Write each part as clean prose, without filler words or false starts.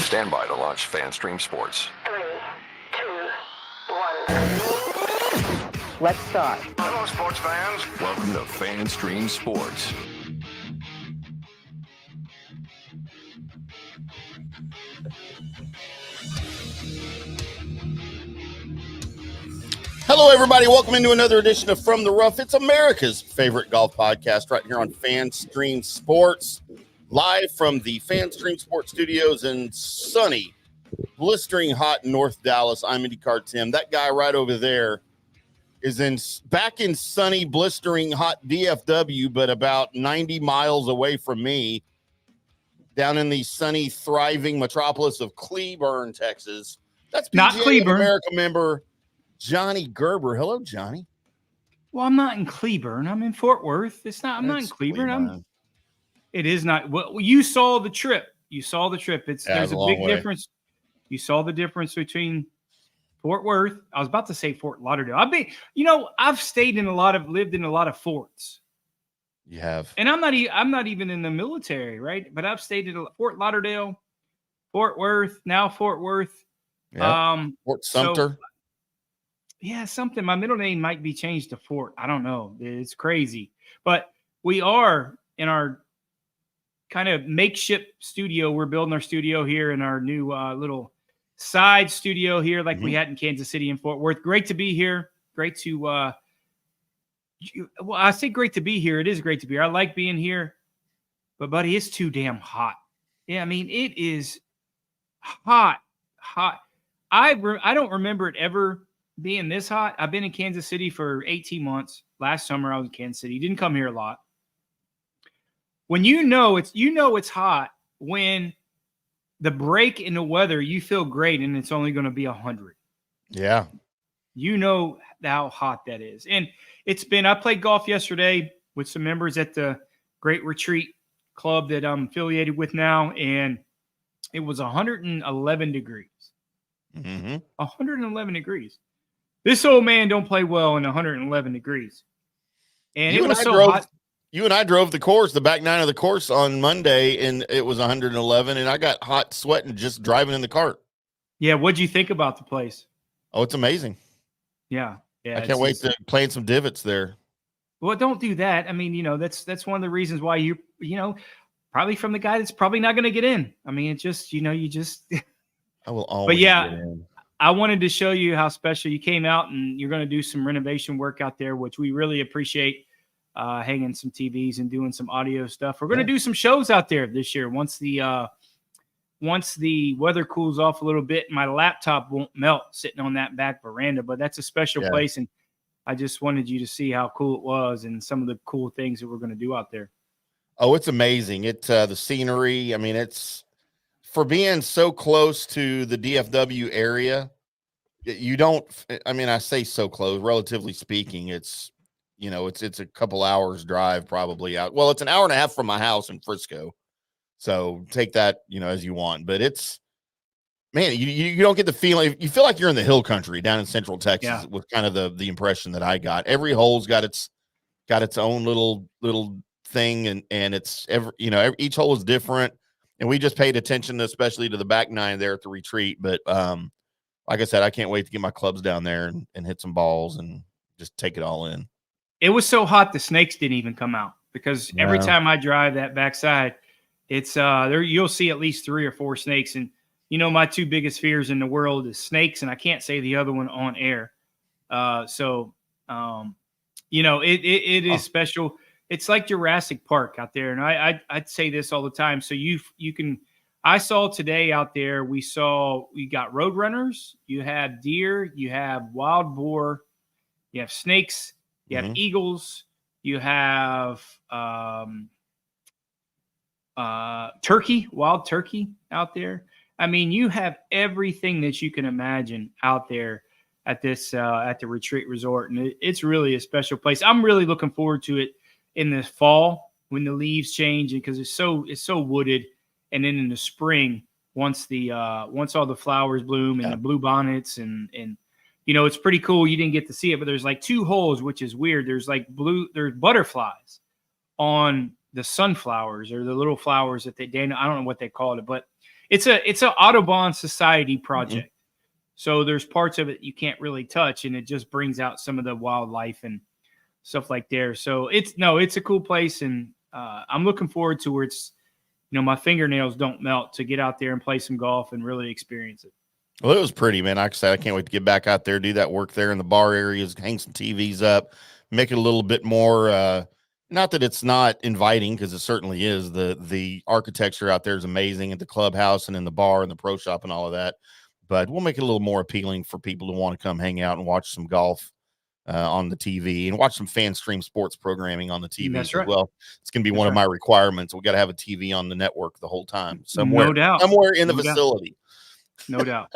Stand by to launch FanStream Sports. 3, 2, 1. Let's start. Hello, sports fans. Welcome to FanStream Sports. Hello, everybody. Welcome into another edition of From the Rough. It's America's favorite golf podcast right here on FanStream Sports, live from the FanStream Sports studios in sunny, blistering hot North Dallas. I'm IndyCarTim. That guy right over there is back in sunny, blistering hot DFW, but about 90 miles away from me, down in the sunny, thriving metropolis of Cleburne, Texas. That's PGA of America member Johnny Gerber. Hello, Johnny. Well, I'm not in Cleburne. I'm in Fort Worth. I'm not in Cleburne. It is not. Well, you saw the trip. There's a big difference. You saw the difference between Fort Worth. I was about to say Fort Lauderdale. I've lived in a lot of forts. You have. And I'm not even in the military, right? But I've stayed in Fort Lauderdale, Fort Worth, now Fort Worth. Yep. Fort Sumter. Something. My middle name might be changed to Fort. I don't know. It's crazy. But we are in our kind of makeshift studio. We're building our studio here in our new little side studio here like we had in Kansas City and Fort Worth. Great to be here. Great to I say great to be here. It is great to be here. I like being here. But, buddy, it's too damn hot. Yeah, I mean, it is hot. I don't remember it ever being this hot. I've been in Kansas City for 18 months. Last summer I was in Kansas City. Didn't come here a lot. When it's hot when the break in the weather, you feel great and it's only going to be 100. Yeah. You know how hot that is. And I played golf yesterday with some members at the Great Retreat Club that I'm affiliated with now, and it was 111 degrees. 111 degrees. This old man don't play well in 111 degrees. And it was so hot. You and I drove the course, the back nine of the course on Monday, and it was 111, and I got hot sweating just driving in the cart. Yeah, what'd you think about the place? Oh, it's amazing. Yeah. I can't wait to play in some divots there. Well, don't do that. I mean, that's one of the reasons why you probably from the guy that's probably not going to get in. I mean, it's just, I will always get in. I wanted to show you how special you came out, and you're going to do some renovation work out there, which we really appreciate, hanging some TVs and doing some audio stuff. We're going to do some shows out there this year. Once the weather cools off a little bit, my laptop won't melt sitting on that back veranda, but that's a special place. And I just wanted you to see how cool it was and some of the cool things that we're going to do out there. Oh, it's amazing. It's the scenery. I mean, it's for being so close to the DFW area. I say so close, relatively speaking, it's a couple hours drive probably out. Well, it's an hour and a half from my house in Frisco. So take that, as you want, but it's, man, you don't get the feeling. You feel like you're in the hill country down in Central Texas with kind of the impression that I got. Every hole's got its own little thing. And it's each hole is different. And we just paid attention, especially to the back nine there at the retreat. But like I said, I can't wait to get my clubs down there and hit some balls and just take it all in. It was so hot the snakes didn't even come out because every time I drive that backside, it's there. You'll see at least 3 or 4 snakes. And my 2 biggest fears in the world is snakes, and I can't say the other one on air. It is special. It's like Jurassic Park out there. And I'd say this all the time. So you can, I saw today out there, we got roadrunners, you have deer, you have wild boar, you have snakes, you have eagles, you have turkey, wild turkey out there. I mean, you have everything that you can imagine out there at this at the retreat resort. And it's really a special place. I'm really looking forward to it in the fall when the leaves change, and because it's so wooded, and then in the spring once all the flowers bloom and the blue bonnets and it's pretty cool. You didn't get to see it, but there's like 2 holes, which is weird. There's butterflies on the sunflowers or the little flowers that I don't know what they called it, but it's a Audubon Society project. So there's parts of it you can't really touch, and it just brings out some of the wildlife and stuff like there. So it's a cool place, and I'm looking forward to where it's, my fingernails don't melt to get out there and play some golf and really experience it. Well, it was pretty, man. Like I said, I can't wait to get back out there, do that work there in the bar areas, hang some TVs up, make it a little bit more, not that it's not inviting, because it certainly is. The architecture out there is amazing at the clubhouse and in the bar and the pro shop and all of that. But we'll make it a little more appealing for people who want to come hang out and watch some golf on the TV and watch some fan stream sports programming on the TV. That's as right. well. It's going to be one of my requirements. We got to have a TV on the network the whole time, somewhere, No doubt. somewhere in the No doubt. facility. No doubt.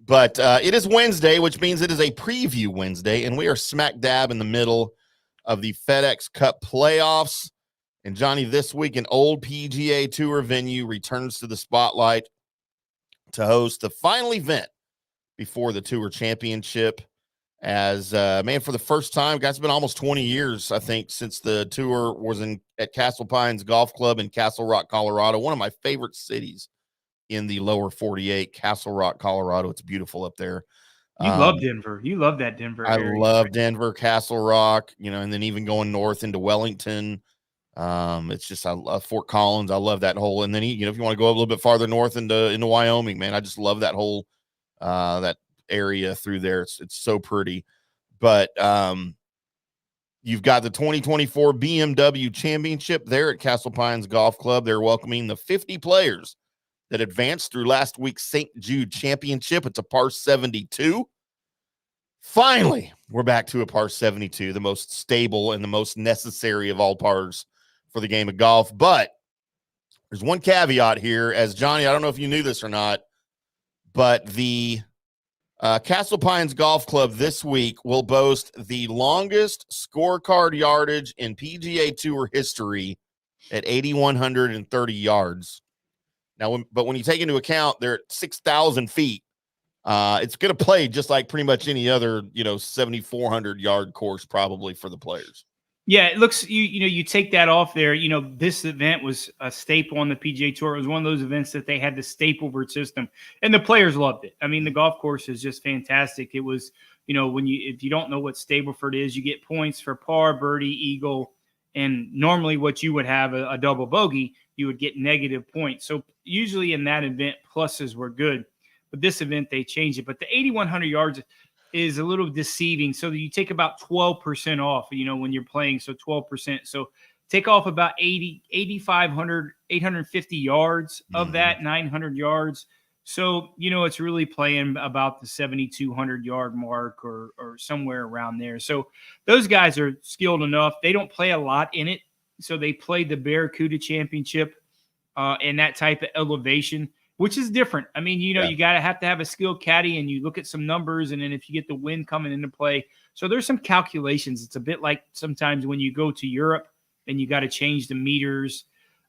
But it is Wednesday, which means it is a preview Wednesday, and we are smack dab in the middle of the FedEx Cup playoffs. And Johnny, this week, an old PGA Tour venue returns to the spotlight to host the final event before the Tour Championship. As man, for the first time, guys, it's been almost 20 years, I think, since the Tour was at Castle Pines Golf Club in Castle Rock, Colorado. One of my favorite cities in the lower 48, Castle Rock, Colorado. It's beautiful up there. You love Denver. You love that Denver area. I love Denver, Castle Rock, and then even going north into Wellington. It's just, I love Fort Collins. I love that whole, and then, if you want to go a little bit farther north into Wyoming, man, I just love that whole, that area through there. It's so pretty. But, you've got the 2024 BMW Championship there at Castle Pines Golf Club. They're welcoming the 50 players that advanced through last week's St. Jude Championship. It's a par 72. Finally, we're back to a par 72, the most stable and the most necessary of all pars for the game of golf. But there's one caveat here, as Johnny, I don't know if you knew this or not, but the Castle Pines Golf Club this week will boast the longest scorecard yardage in PGA Tour history at 8,130 yards. Now, when you take into account they're at 6,000 feet, it's going to play just like pretty much any other, 7,400 yard course probably for the players. Yeah, it looks, you take that off there. This event was a staple on the PGA Tour. It was one of those events that they had the Stapleford system, and the players loved it. I mean, the golf course is just fantastic. It was, if you don't know what Stapleford is, you get points for par, birdie, eagle, and normally what you would have a double bogey, you would get negative points. So usually in that event, pluses were good. But this event, they changed it. But the 8,100 yards is a little deceiving. So that you take about 12% off, when you're playing. So 12%. So take off about 8,500, 850 yards of that, 900 yards. So, it's really playing about the 7,200 yard mark or somewhere around there. So those guys are skilled enough. They don't play a lot in it. So they played the Barracuda Championship and that type of elevation, which is different. I mean, you got to have a skilled caddy, and you look at some numbers, and then if you get the wind coming into play. So there's some calculations. It's a bit like sometimes when you go to Europe and you got to change the meters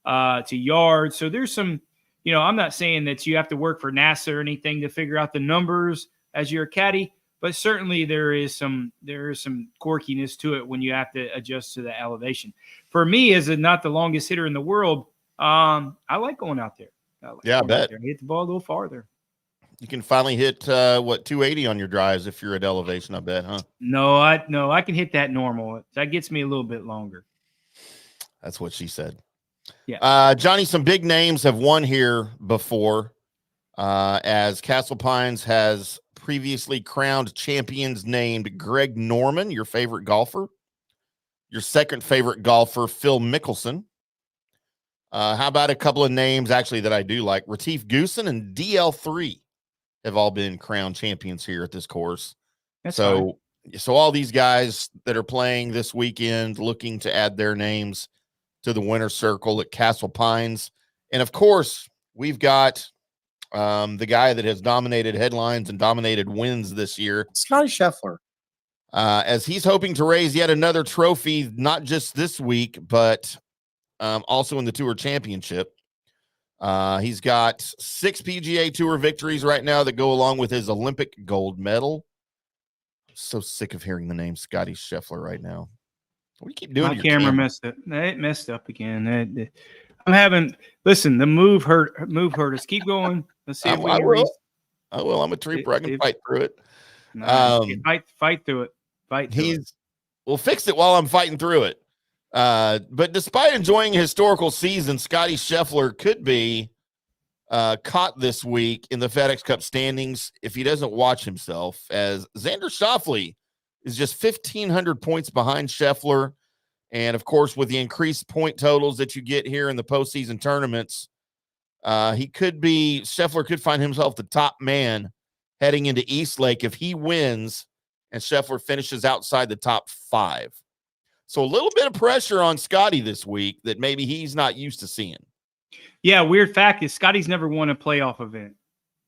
to yards. So there's some, I'm not saying that you have to work for NASA or anything to figure out the numbers as you're a caddy, but certainly there is some quirkiness to it when you have to adjust to the elevation. For me, as not the longest hitter in the world, I like going out there. I bet. Hit the ball a little farther. You can finally hit 280 on your drives if you're at elevation, I bet, huh? No, I can hit that normal. That gets me a little bit longer. That's what she said. Yeah. Johnny, some big names have won here before, as Castle Pines has previously crowned champions named Greg Norman, your favorite golfer. Your second favorite golfer, Phil Mickelson. How about a couple of names actually that I do like? Retief Goosen and DL3 have all been crowned champions here at this course. So all these guys that are playing this weekend looking to add their names to the winner's circle at Castle Pines. And of course, we've got the guy that has dominated headlines and dominated wins this year, Scotty Scheffler. As he's hoping to raise yet another trophy, not just this week, but also in the Tour Championship. He's got 6 PGA Tour victories right now that go along with his Olympic gold medal. So sick of hearing the name Scotty Scheffler right now. What do you keep doing? My camera messed up. It messed up again. Listen, the move hurt us. Keep going. Let's see if we I can will. I'm a trooper. I can fight through it. Fight through it. Fight through it. We'll fix it while I'm fighting through it. But despite enjoying a historical season, Scotty Scheffler could be caught this week in the FedEx Cup standings if he doesn't watch himself, as Xander Schauffele is just 1,500 points behind Scheffler. And, of course, with the increased point totals that you get here in the postseason tournaments, Scheffler could find himself the top man heading into East Lake if he wins and Scheffler finishes outside the top 5. So a little bit of pressure on Scotty this week that maybe he's not used to seeing. Yeah, weird fact is Scotty's never won a playoff event.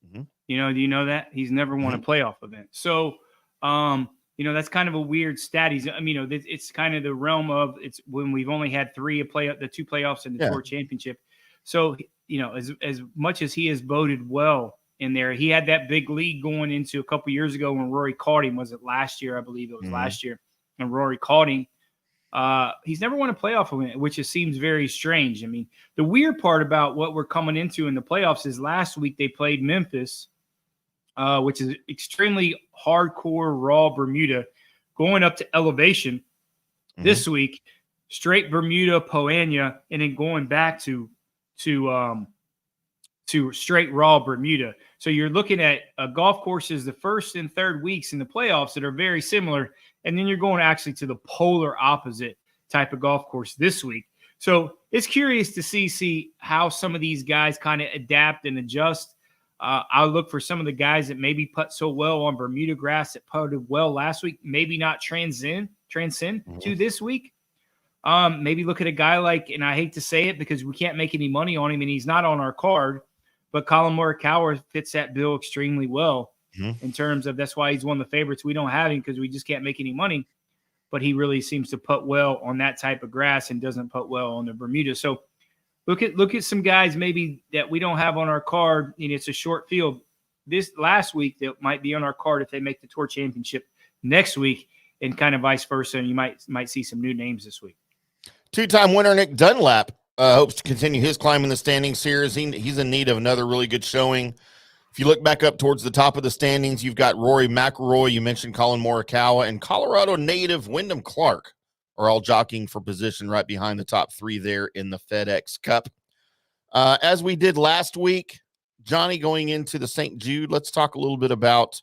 Mm-hmm. Do you know that? He's never won a playoff event. So, that's kind of a weird stat. It's kind of the realm of it's when we've only had the 2 playoffs and the Tour Championship. So, as much as he has voted well in there, he had that big lead going into a couple years ago when Rory caught him. Was it last year? I believe it was last year. And Rory caught him. He's never won a playoff event, which seems very strange. I mean, the weird part about what we're coming into in the playoffs is last week they played Memphis, which is extremely hardcore, raw Bermuda, going up to elevation. This week, straight Bermuda, Poania, and then going back to straight raw Bermuda. So you're looking at golf courses the first and third weeks in the playoffs that are very similar, and then you're going actually to the polar opposite type of golf course this week. So it's curious to see how some of these guys kind of adapt and adjust. I'll look for some of the guys that maybe putt so well on Bermuda grass that putted well last week, maybe not transcend to this week. Maybe look at a guy like, and I hate to say it because we can't make any money on him and he's not on our card, but Colin Morikawa fits that bill extremely well in terms of that's why he's one of the favorites. We don't have him because we just can't make any money, but he really seems to putt well on that type of grass and doesn't putt well on the Bermuda. So look at some guys maybe that we don't have on our card. It's a short field this last week that might be on our card if they make the Tour Championship next week, and kind of vice versa. And you might see some new names this week. 2-time winner Nick Dunlap hopes to continue his climb in the standings here. He's in need of another really good showing. If you look back up towards the top of the standings, you've got Rory McIlroy, you mentioned Colin Morikawa, and Colorado native Wyndham Clark are all jockeying for position right behind the top 3 there in the FedEx Cup. As we did last week, Johnny, going into the St. Jude, let's talk a little bit about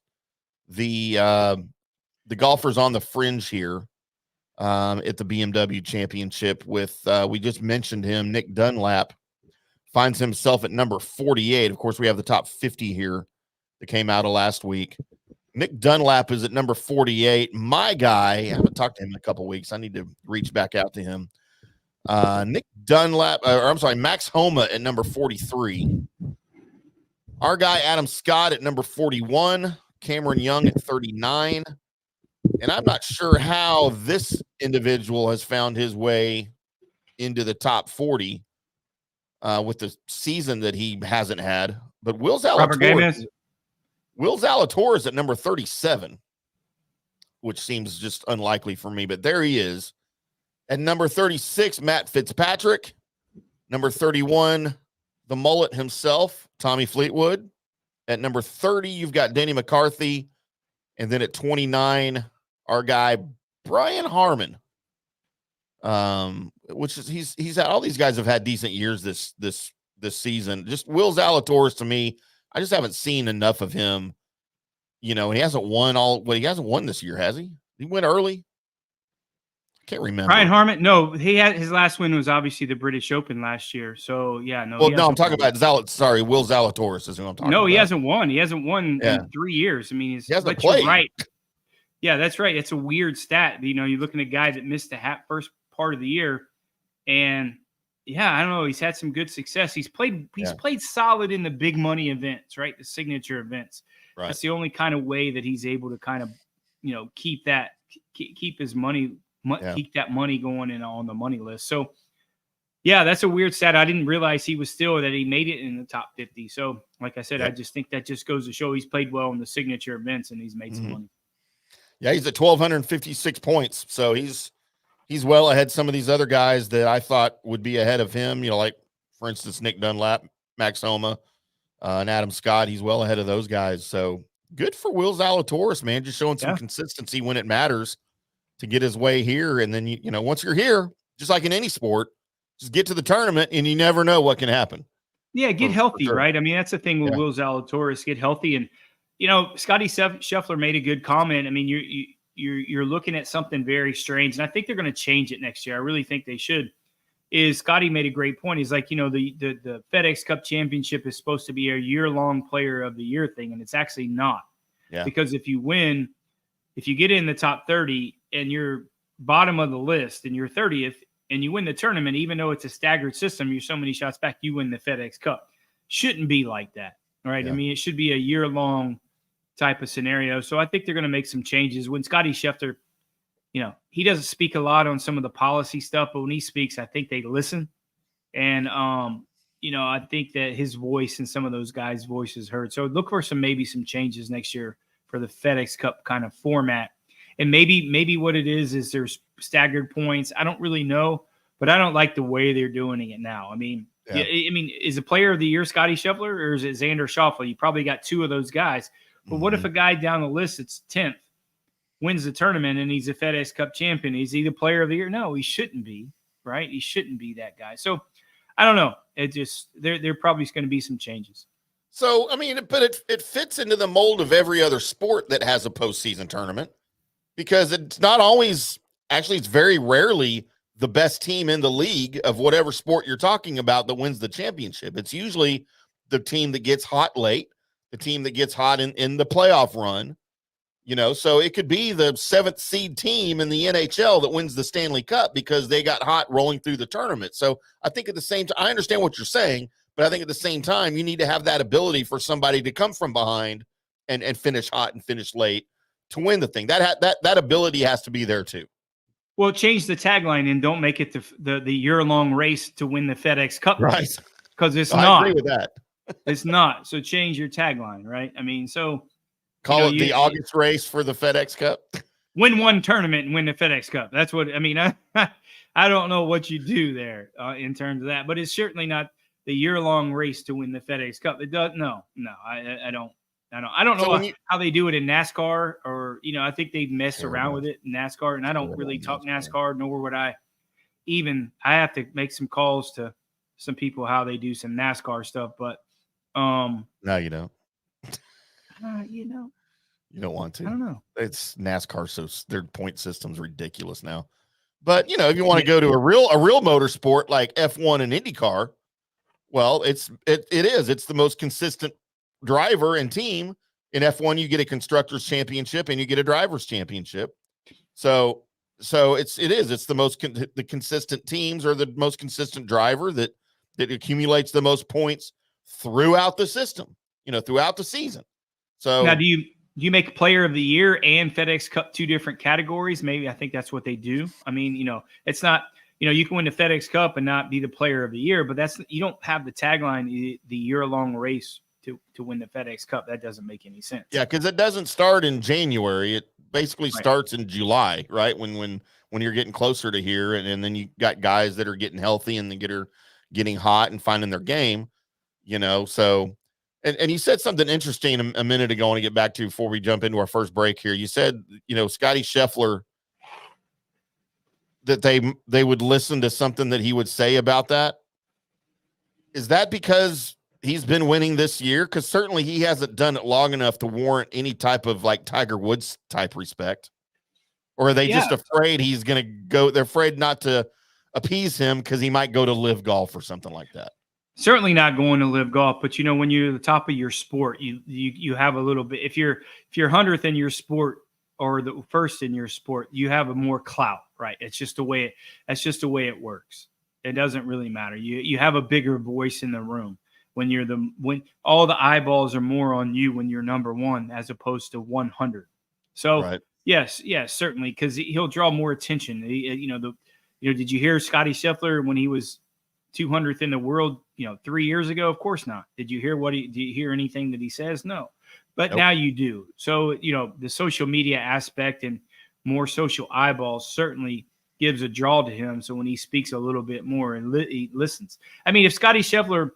the golfers on the fringe here at the BMW Championship with, we just mentioned him, Nick Dunlap finds himself at number 48. Of course, we have the top 50 here that came out of last week. Nick Dunlap is at number 48. My guy, I haven't talked to him in a couple of weeks. I need to reach back out to him. Nick Dunlap, Max Homa at number 43. Our guy, Adam Scott, at number 41. Cameron Young at 39. And I'm not sure how this individual has found his way into the top 40 with the season that he hasn't had. But Will Zalatoris at number 37, which seems just unlikely for me, but there he is. At number 36, Matt Fitzpatrick. Number 31, the mullet himself, Tommy Fleetwood. At number 30, you've got Denny McCarthy. And then at 29, our guy, Brian Harmon. Which is he's had, all these guys have had decent years this season. Just Will Zalatoris, to me, I just haven't seen enough of him. He hasn't won he hasn't won this year, has he? He went early. I can't remember. Brian Harmon, no, his last win was obviously the British Open last year. So yeah, no. Well, no, I'm talking about Will Zalatoris is who I'm talking about. No, he hasn't won. He hasn't won in 3 years. I mean, he hasn't played. Right. Yeah, that's right. It's a weird stat. You're looking at a guy that missed the first part of the year, and yeah, I don't know. He's had some good success. He's played solid in the big money events, right? The signature events. Right. That's the only kind of way that he's able to kind of, keep his money, keep that money going in on the money list. So, yeah, that's a weird stat. I didn't realize he made it in the top 50. So, like I said, I just think that just goes to show he's played well in the signature events and he's made some money. Yeah, he's at 1,256 points. So he's well ahead some of these other guys that I thought would be ahead of him, like For instance, Nick Dunlap, Max Homa, and Adam Scott. He's well ahead of those guys. So good for Will Zalatoris, man. Just showing some consistency when it matters to get his way here. And then, you know, once you're here, just like in any sport, just get to the tournament and you never know what can happen. Yeah, get healthy, sure. right? I mean, that's the thing with Will Zalatoris, get healthy. And, you know, Scotty Scheffler made a good comment. I mean, you're looking at something very strange, and I think they're going to change it next year. I really think they should. Is Scotty made a great point. He's like, you know, the FedEx Cup Championship is supposed to be a year-long player of the year thing, and it's actually not. Yeah. Because if you win, if you get in the top 30 and you're bottom of the list and you're 30th and you win the tournament, even though it's a staggered system, you're so many shots back, you win the FedEx Cup. Shouldn't be like that, right? Yeah. I mean, it should be a year-long type of scenario. So I think they're going to make some changes. When Scotty Scheffler, you know, he doesn't speak a lot on some of the policy stuff, but when he speaks, I think they listen. And, you know, I think that his voice and some of those guys' voices heard. So look for maybe some changes next year for the FedEx Cup kind of format. And maybe what it is there's staggered points. I don't really know, but I don't like the way they're doing it now. I mean, is a player of the year Scotty Scheffler or is it Xander Schauffele? You probably got two of those guys. But what if a guy down the list that's 10th wins the tournament and he's a FedEx Cup champion? Is he the player of the year? No, he shouldn't be, right? He shouldn't be that guy. So I don't know. It just there probably is going to be some changes. So, I mean, but it fits into the mold of every other sport that has a postseason tournament because it's not always, actually, it's very rarely the best team in the league of whatever sport you're talking about that wins the championship. It's usually the team that gets hot late, the team that gets hot in the playoff run, you know, so it could be the 7th seed team in the NHL that wins the Stanley Cup because they got hot rolling through the tournament. So I think at the same time, I understand what you're saying, but I think at the same time, you need to have that ability for somebody to come from behind and finish hot and finish late to win the thing. That ability has to be there too. Well, change the tagline and don't make it the year-long race to win the FedEx Cup. Right. Because it's not. I agree with that. It's not. So change your tagline, right? I mean, so call it the August race for the FedEx Cup. Win one tournament and win the FedEx Cup. That's what I mean. I don't know what you do there in terms of that, but it's certainly not the year-long race to win the FedEx Cup. It does. No, I don't know how they do it in NASCAR, or you know, I think they mess around with it in NASCAR, and I don't really talk NASCAR, nor would I have to make some calls to some people how they do some NASCAR stuff, but no, you don't. You know, you don't want to. I don't know. It's NASCAR, so their point system's ridiculous now. But you know, if you want to go to a real motorsport like F1 and IndyCar, well, it is. It's the most consistent driver and team. In F1, you get a constructors championship and you get a drivers championship. So it's the most the consistent teams or the most consistent driver that accumulates the most points throughout the system, you know, throughout the season. So now do you make player of the year and FedEx Cup two different categories? Maybe I think that's what they do. I mean, you know, it's not, you know, you can win the FedEx Cup and not be the player of the year, but you don't have the tagline, the year-long race to win the FedEx Cup. That doesn't make any sense. Yeah, because it doesn't start in January. It basically starts in July, right? When you're getting closer to here, and then you got guys that are getting healthy and getting hot and finding their game, you know. So, and you said something interesting a minute ago. I want to get back to before we jump into our first break here. You said, you know, Scotty Scheffler, that they would listen to something that he would say about that. Is that because he's been winning this year? Because certainly he hasn't done it long enough to warrant any type of like Tiger Woods type respect. Or are they just afraid he's going to go? They're afraid not to appease him because he might go to Live Golf or something like that. Certainly not going to Live Golf, but you know, when you're at the top of your sport, you have a little bit. If you're 100th in your sport or the first in your sport, you have a more clout, right? It's just the way it works. It doesn't really matter. You have a bigger voice in the room when all the eyeballs are more on you when you're number one as opposed to 100. So right. Yes, certainly, because he'll draw more attention. Did you hear Scotty Scheffler when he was 200th in the world, 3 years ago? Of course not. Did you hear anything that he says? No. But Now you do. So, the social media aspect and more social eyeballs certainly gives a draw to him. So when he speaks a little bit more and he listens. I mean, if Scotty Scheffler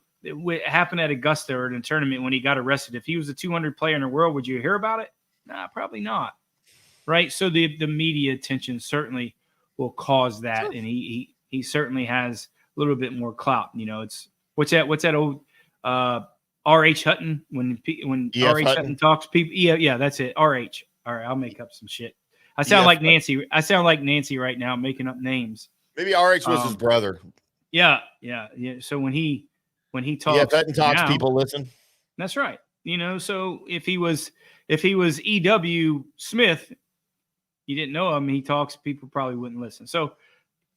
happened at Augusta or in a tournament when he got arrested, if he was a 200 player in the world, would you hear about it? Nah, probably not. Right. So the media attention certainly will cause that. Sure. And he certainly has a little bit more clout. You know, it's what's that old R.H. Hutton when R.H. Hutton talks people. Yeah, that's it. R.H. All right, I'll make up some shit. I sound like Nancy. I sound like Nancy right now, making up names. Maybe R.H. was his brother. Yeah. So when he talks, Hutton talks, people listen. That's right. You know, so if he was E.W. Smith, you didn't know him, he talks, people probably wouldn't listen. So,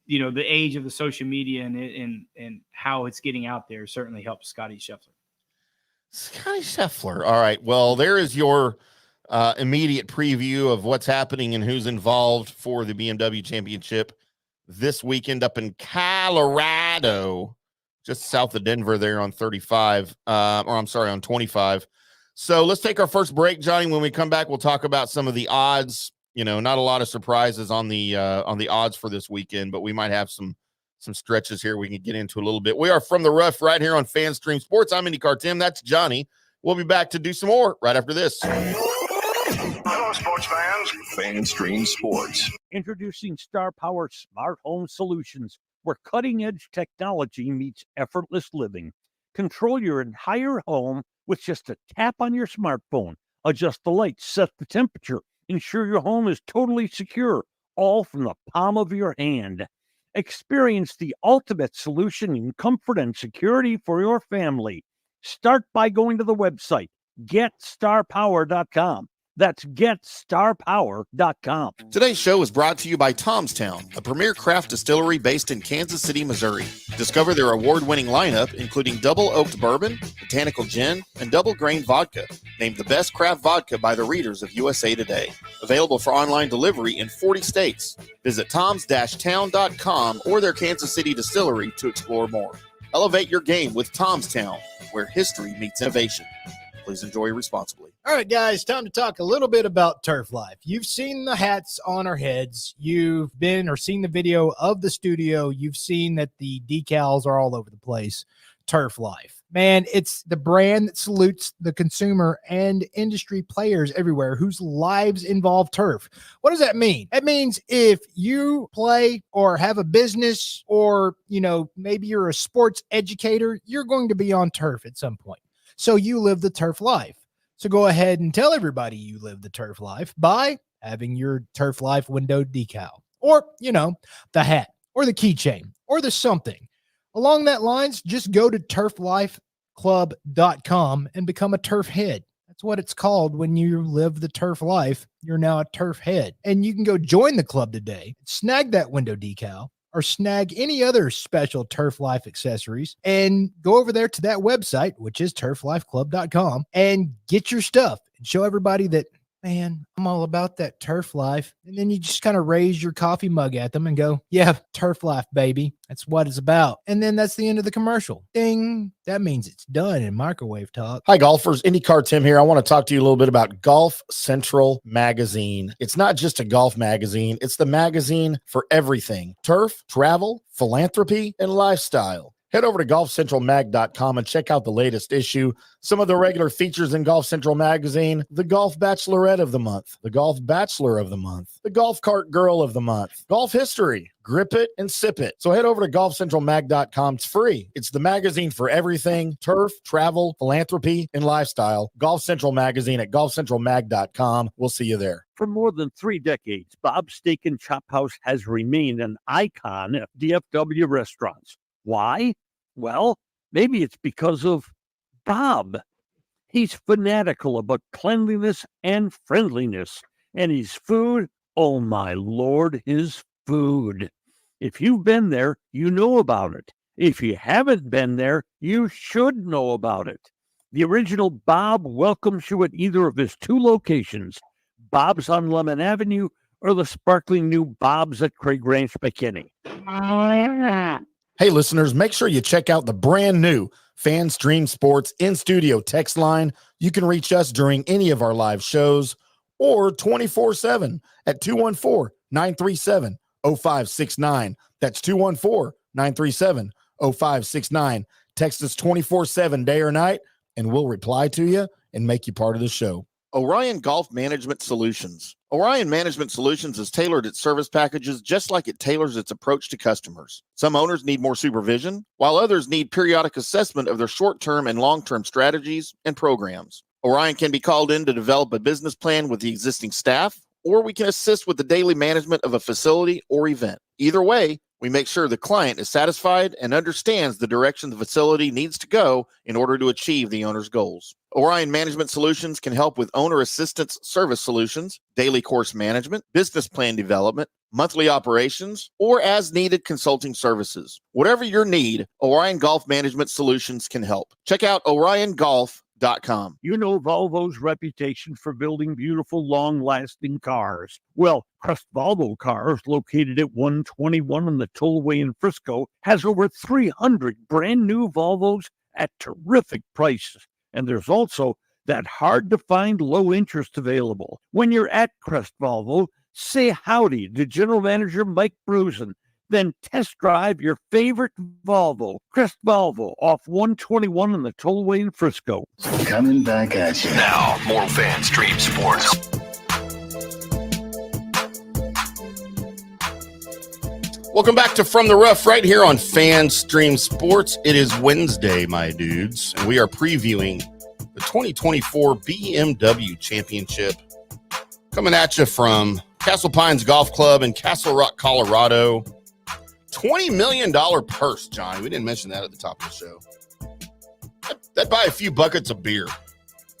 you know, the age of the social media and how it's getting out there certainly helps Scotty Scheffler. Scotty Scheffler. All right. Well, there is your immediate preview of what's happening and who's involved for the BMW Championship this weekend up in Colorado, just south of Denver there on 35, on 25. So let's take our first break, Johnny. When we come back, we'll talk about some of the odds. You know, not a lot of surprises on the odds for this weekend, but we might have some stretches here we can get into a little bit. We are From the Rough right here on FanStream Sports. I'm IndyCarTim. That's Johnny. We'll be back to do some more right after this. Hello, sports fans. FanStream Sports. Introducing Star Power Smart Home Solutions, where cutting-edge technology meets effortless living. Control your entire home with just a tap on your smartphone. Adjust the lights, set the temperature. Ensure your home is totally secure, all from the palm of your hand. Experience the ultimate solution in comfort and security for your family. Start by going to the website, GetStarPower.com. That's GetStarPower.com. Today's show is brought to you by Tomstown, a premier craft distillery based in Kansas City, Missouri. Discover their award-winning lineup, including double oaked bourbon, botanical gin, and double grain vodka. Named the best craft vodka by the readers of USA Today. Available for online delivery in 40 states. Visit toms-town.com or their Kansas City distillery to explore more. Elevate your game with Tomstown, where history meets innovation. Please enjoy responsibly. All right, guys, time to talk a little bit about Turf Life. You've seen the hats on our heads. You've been or seen the video of the studio. You've seen that the decals are all over the place. Turf Life. Man, it's the brand that salutes the consumer and industry players everywhere whose lives involve turf. What does that mean? That means if you play or have a business or, you know, maybe you're a sports educator, you're going to be on turf at some point. So you live the turf life. So go ahead and tell everybody you live the turf life by having your Turf Life window decal or, you know, the hat or the keychain or the something. Along that lines, just go to turflifeclub.com and become a turf head. That's what it's called when you live the turf life. You're now a turf head. And you can go join the club today, snag that window decal, or snag any other special Turf Life accessories and go over there to that website, which is turflifeclub.com, and get your stuff and show everybody that, man, I'm all about that turf life. And then you just kind of raise your coffee mug at them and go, yeah, turf life, baby. That's what it's about. And then that's the end of the commercial. Ding. That means it's done in microwave talk. Hi, golfers. IndyCarTim here. I want to talk to you a little bit about Golf Central Magazine. It's not just a golf magazine. It's the magazine for everything. Turf, travel, philanthropy, and lifestyle. Head over to golfcentralmag.com and check out the latest issue. Some of the regular features in Golf Central Magazine: the Golf Bachelorette of the Month, the Golf Bachelor of the Month, the Golf Cart Girl of the Month, Golf History, Grip It and Sip It. So head over to golfcentralmag.com. It's free. It's the magazine for everything: turf, travel, philanthropy, and lifestyle. Golf Central Magazine at golfcentralmag.com. We'll see you there. For more than 3 decades, Bob's Steak and Chop House has remained an icon of DFW restaurants. Why? Well, maybe it's because of Bob. He's fanatical about cleanliness and friendliness. And his food, oh my Lord, his food. If you've been there, you know about it. If you haven't been there, you should know about it. The original Bob welcomes you at either of his 2 locations, Bob's on Lemon Avenue or the sparkling new Bob's at Craig Ranch, McKinney. Hey, listeners, make sure you check out the brand new FanStream Sports in-studio text line. You can reach us during any of our live shows or 24/7 at 214-937-0009. 0569. That's 214-937-0569. Text us 24/7, day or night, and we'll reply to you and make you part of the show. Orion Golf Management Solutions. Orion Management Solutions has tailored its service packages just like it tailors its approach to customers. Some owners need more supervision, while others need periodic assessment of their short-term and long-term strategies and programs. Orion can be called in to develop a business plan with the existing staff, or we can assist with the daily management of a facility or event. Either way, we make sure the client is satisfied and understands the direction the facility needs to go in order to achieve the owner's goals. Orion Management Solutions can help with owner assistance service solutions, daily course management, business plan development, monthly operations, or as needed consulting services. Whatever your need, Orion Golf Management Solutions can help. Check out oriongolf.com. You know Volvo's reputation for building beautiful, long-lasting cars. Well, Crest Volvo Cars, located at 121 on the Tollway in Frisco, has over 300 brand new Volvos at terrific prices. And there's also that hard-to-find low interest available. When you're at Crest Volvo, say howdy to General Manager Mike Brusen. Then test drive your favorite Volvo. Crest Volvo, off 121 on the Tollway in Frisco. Coming back at you. Now, more Fan Stream Sports. Welcome back to From the Rough right here on Fan Stream Sports. It is Wednesday, my dudes, and we are previewing the 2024 BMW Championship. Coming at you from Castle Pines Golf Club in Castle Rock, Colorado. $20 million purse, John. We didn't mention that at the top of the show. That'd buy a few buckets of beer.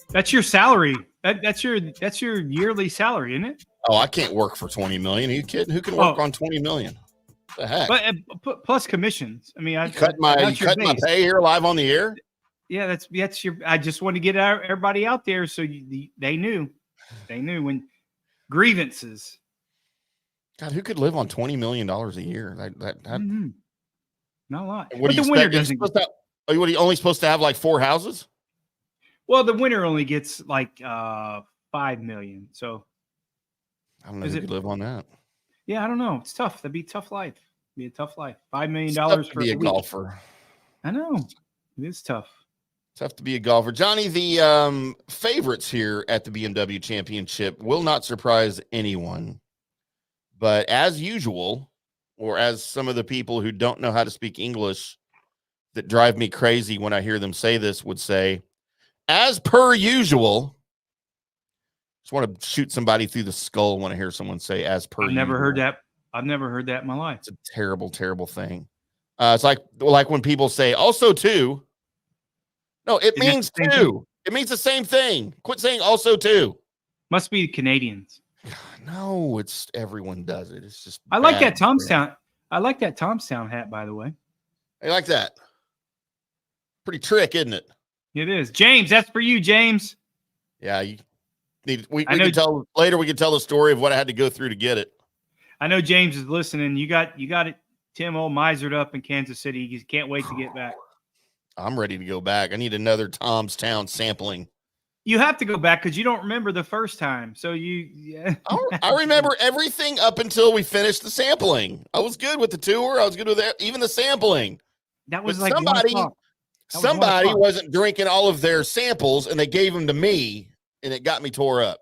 That's your salary. That's your yearly salary, isn't it? Oh, I can't work for $20 million. Are you kidding? Who can work on $20 million? What the heck? But plus commissions. I mean, you cut my pay here live on the air. Yeah, that's your. I just want to get everybody out there so they knew when grievances. God, who could live on $20 million a year? Mm-hmm. Not a lot. What but the winner doesn't. What are you only supposed to have like 4 houses? Well, the winner only gets like $5 million. So I don't know who could live on that. Yeah, I don't know. It's tough. That'd be a tough life. Be a tough life. $5 million for be a week. golfer. I know. It is tough. Tough to be a golfer. Johnny, the favorites here at the BMW Championship will not surprise anyone. But as usual, or as some of the people who don't know how to speak English that drive me crazy when I hear them say this would say, as per usual. Just want to shoot somebody through the skull when I hear someone say as per usual. Never heard that. I've never heard that in my life. It's a terrible, terrible thing. It's like when people say also too. No, it means two. It means the same thing. Quit saying also too. Must be Canadians. No, it's everyone does it. It's just I like that Tomstown. I like that Tomstown hat, by the way. I like that. Pretty trick, isn't it? It is. James, that's for you, James. Yeah, you need we can tell later we can tell the story of what I had to go through to get it. I know James is listening. You got it, Tim, all misered up in Kansas City. He can't wait to get back. I'm ready to go back. I need another Tomstown sampling. You have to go back because you don't remember the first time. So I remember everything up until we finished the sampling. I was good with the tour. I was good with even the sampling. That was but like somebody wasn't drinking all of their samples, and they gave them to me, and it got me tore up.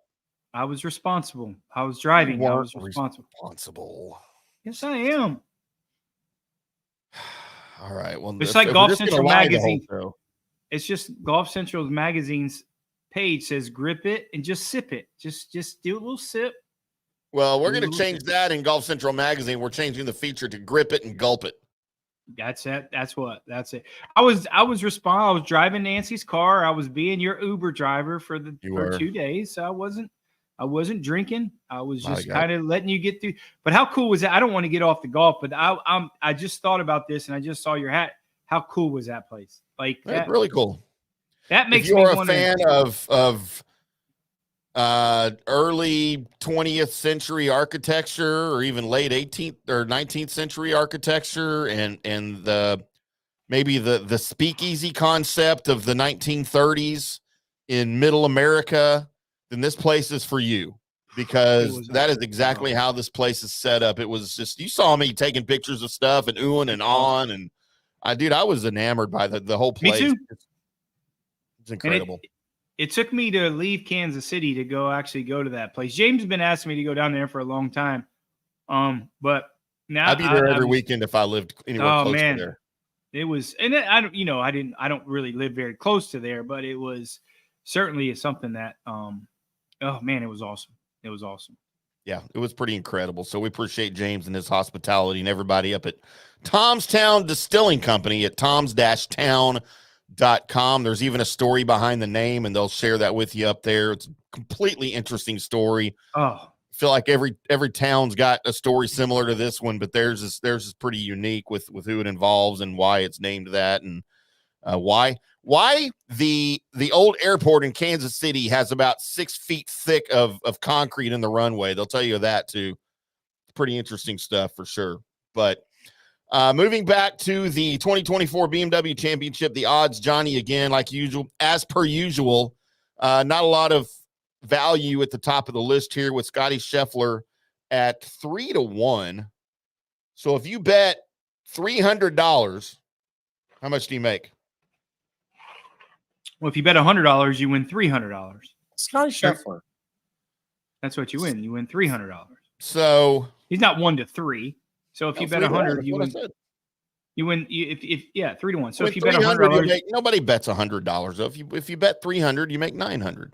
I was responsible. I was driving. I was responsible. Yes, I am. All right. Well, it's like Golf Central magazine. It's just Golf Central's magazine's page says grip it and just sip it. Just do a little sip. Well, we're going to change that in Golf Central magazine. We're changing the feature to grip it and gulp it. That's it. That's it. I was driving Nancy's car. I was being your Uber driver for 2 days. So I wasn't drinking. I was just kind of letting you get through. But how cool was that? I don't want to get off the golf, but I just thought about this and I just saw your hat. How cool was that place? Like that's really cool. That makes me wonder. If you're a fan of early 20th century architecture or even late 18th or 19th century architecture and maybe the speakeasy concept of the 1930s in middle America, then this place is for you. because that is exactly how this place is set up. It was just, you saw me taking pictures of stuff and oohing and on, and I was enamored by the whole place. Me too. It's incredible. It took me to leave Kansas City to go to that place. James has been asking me to go down there for a long time. But now I'd be there every weekend if I lived anywhere close to there. It was, and I don't really live very close to there, but it was certainly something that, oh man, it was awesome. It was awesome. Yeah, it was pretty incredible. So we appreciate James and his hospitality and everybody up at Tomstown Distilling Company at toms-town.com. There's even a story behind the name, and they'll share that with you up there. It's a completely interesting story. Oh, I feel like every town's got a story similar to this one, but theirs is pretty unique with who it involves and why it's named that, and why the old airport in Kansas City has about 6 feet thick of concrete in the runway. They'll tell you that too. Pretty interesting stuff for sure. But moving back to the 2024 BMW Championship, the odds, Johnny, again, like usual, as per usual, not a lot of value at the top of the list here with Scotty Scheffler at 3-1. So if you bet $300, how much do you make? Well, if you bet $100, you win $300. Scotty Scheffler. That's what you win. You win $300. So he's not 1-3. So if you bet 100, you win. You win. If 3-1. So if you bet $100, nobody bets $100. So if you bet 300, you make 900.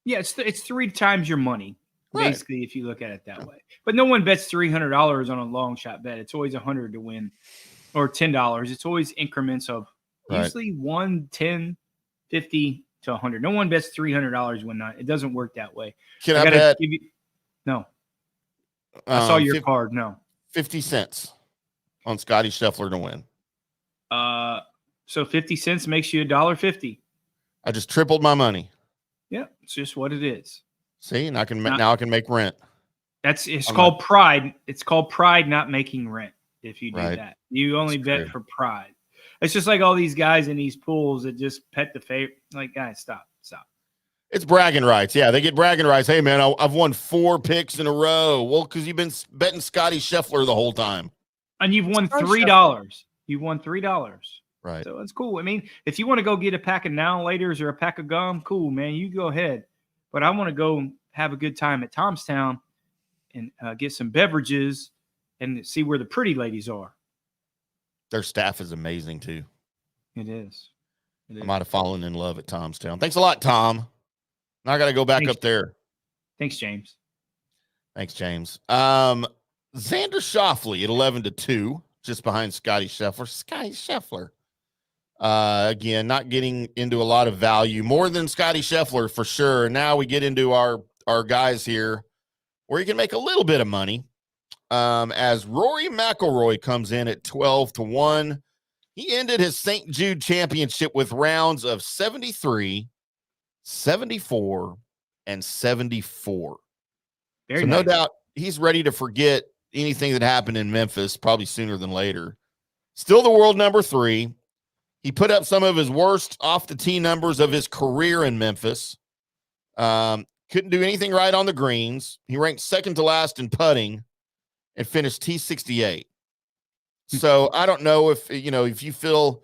Yeah, it's 3 times your money, basically, if you look at it that way. But no one bets $300 on a long shot bet. It's always $100 to win, or $10. It's always increments of usually 1, 10, 50 to 100. No one bets $300 win not. It doesn't work that way. Can I bet? No. I saw your card. No. 50 cents on Scotty Scheffler to win. So 50 cents makes you $1.50. I just tripled my money. Yeah, it's just what it is. See, and now I can make rent. It's called pride. It's called pride, not making rent. If you do that, you only bet for pride. It's just like all these guys in these pools that just pet the favorite. Like, guys, stop. It's bragging rights. Yeah, they get bragging rights. Hey, man, I've won 4 picks in a row. Well, because you've been betting Scotty Scheffler the whole time, and you've won $3. You won $3. Right. So it's cool. I mean, if you want to go get a pack of Now and Laters or a pack of gum, cool, man. You go ahead. But I want to go have a good time at Tomstown and get some beverages and see where the pretty ladies are. Their staff is amazing too. It is. I might have fallen in love at Tomstown. Thanks a lot, Tom. Now I got to go back up there. Thanks, James. Xander Schauffele at 11-2, just behind Scotty Scheffler. Scotty Scheffler. Again, not getting into a lot of value, more than Scotty Scheffler for sure. Now we get into our guys here where you can make a little bit of money. As Rory McIlroy comes in at 12-1. He ended his St. Jude championship with rounds of 73, 74, and 74. So no doubt he's ready to forget anything that happened in Memphis, probably sooner than later. Still the world number 3. He put up some of his worst off the tee numbers of his career in Memphis. Couldn't do anything right on the greens. He ranked second to last in putting and finished T68. So I don't know if you feel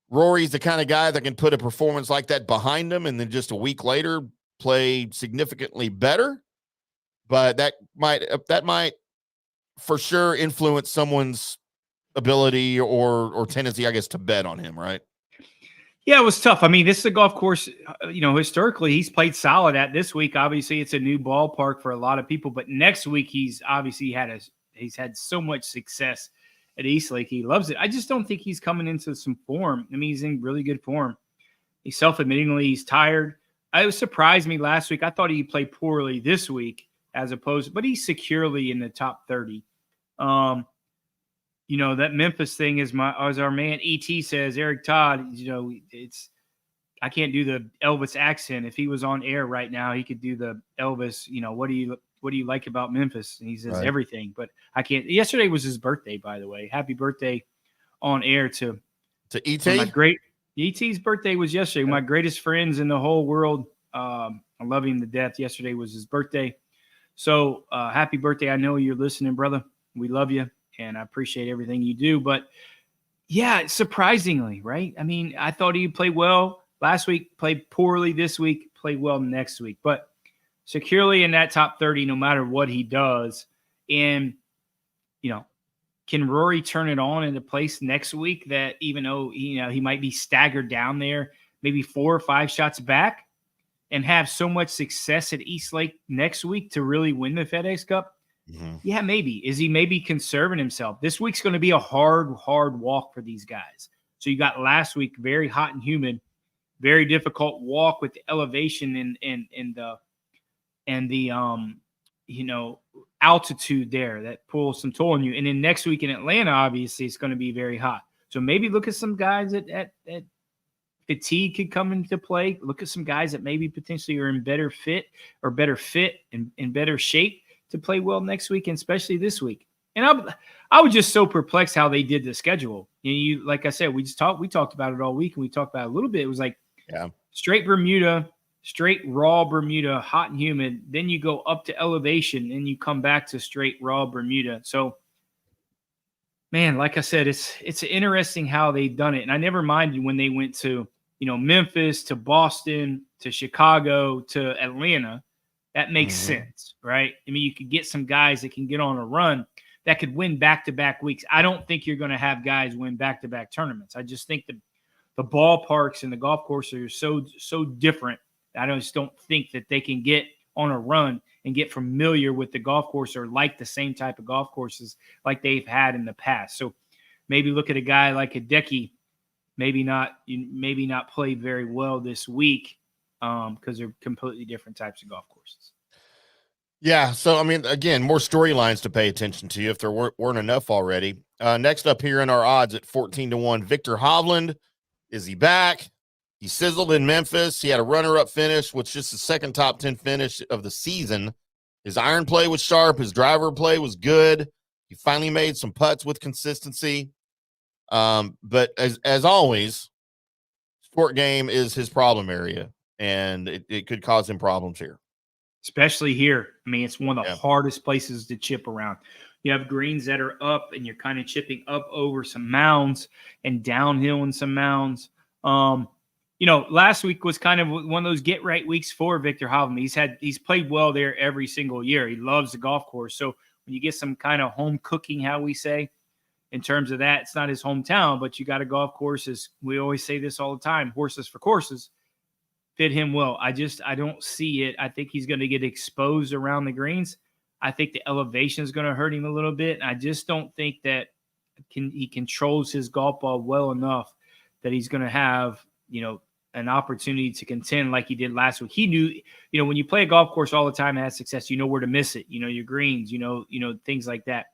Rory's the kind of guy that can put a performance like that behind him and then just a week later play significantly better. But that might for sure influence someone's ability or tendency, I guess, to bet on him, right? Yeah, it was tough. I mean, this is a golf course, historically he's played solid at. This week. Obviously, it's a new ballpark for a lot of people, but next week he's obviously he's had so much success at East Lake. He loves it. I just don't think he's coming into some form. I mean, he's in really good form. He's self-admittingly, he's tired. It surprised me last week. I thought he played poorly this week but he's securely in the top 30. That Memphis thing is as our man ET says, Eric Todd, I can't do the Elvis accent. If he was on air right now, he could do the Elvis, what do you like about Memphis? And he says everything, but I can't. Yesterday was his birthday, by the way. Happy birthday on air to ET. ET's birthday was yesterday. My greatest friends in the whole world, I love him to death. Yesterday was his birthday. So happy birthday. I know you're listening, brother. We love you, and I appreciate everything you do. But, yeah, surprisingly, right? I mean, I thought he'd play well last week, played poorly this week, played well next week. But securely in that top 30 no matter what he does. And, can Rory turn it on into place next week that even though, he might be staggered down there, maybe 4 or 5 shots back, and have so much success at East Lake next week to really win the FedEx Cup? Mm-hmm. Yeah, maybe. Is he maybe conserving himself? This week's going to be a hard walk for these guys. So you got last week, very hot and humid, very difficult walk with the elevation and the altitude there that pulls some toll on you. And then next week in Atlanta, obviously, it's going to be very hot. So maybe look at some guys at fatigue could come into play. Look at some guys that maybe potentially are in better fit and in better shape to play well next week, and especially this week. And I was just so perplexed how they did the schedule. You like I said, we talked about it all week, and we talked about it a little bit. It was like straight Bermuda, straight raw Bermuda, hot and humid. Then you go up to elevation, and you come back to straight raw Bermuda. So, man, like I said, it's interesting how they've done it. And I never minded when they went to Memphis, to Boston, to Chicago, to Atlanta. That makes sense, right? I mean, you could get some guys that can get on a run that could win back-to-back weeks. I don't think you're going to have guys win back-to-back tournaments. I just think the ballparks and the golf courses are so different. I just don't think that they can get on a run and get familiar with the golf course or like the same type of golf courses like they've had in the past. So maybe look at a guy like Hideki, maybe not play very well this week because they're completely different types of golf courses. Yeah. So, I mean, again, more storylines to pay attention to if there weren't enough already. Next up here in our odds at 14-1, Victor Hovland. Is he back? He sizzled in Memphis. He had a runner-up finish, which is the second top 10 finish of the season. His iron play was sharp. His driver play was good. He finally made some putts with consistency. But as always, sport game is his problem area, and it could cause him problems here. Especially here. I mean, it's one of the hardest places to chip around. You have greens that are up, and you're kind of chipping up over some mounds and downhill in some mounds. Last week was kind of one of those get right weeks for Victor Hovland. He's played well there every single year. He loves the golf course. So when you get some kind of home cooking, how we say, in terms of that, it's not his hometown, but you got a golf course, as we always say this all the time, horses for courses, fit him well. I don't see it. I think he's going to get exposed around the greens. I think the elevation is going to hurt him a little bit. I just don't think that he controls his golf ball well enough that he's going to have, an opportunity to contend like he did last week. He knew, when you play a golf course all the time and have success, you know where to miss it, your greens, things like that.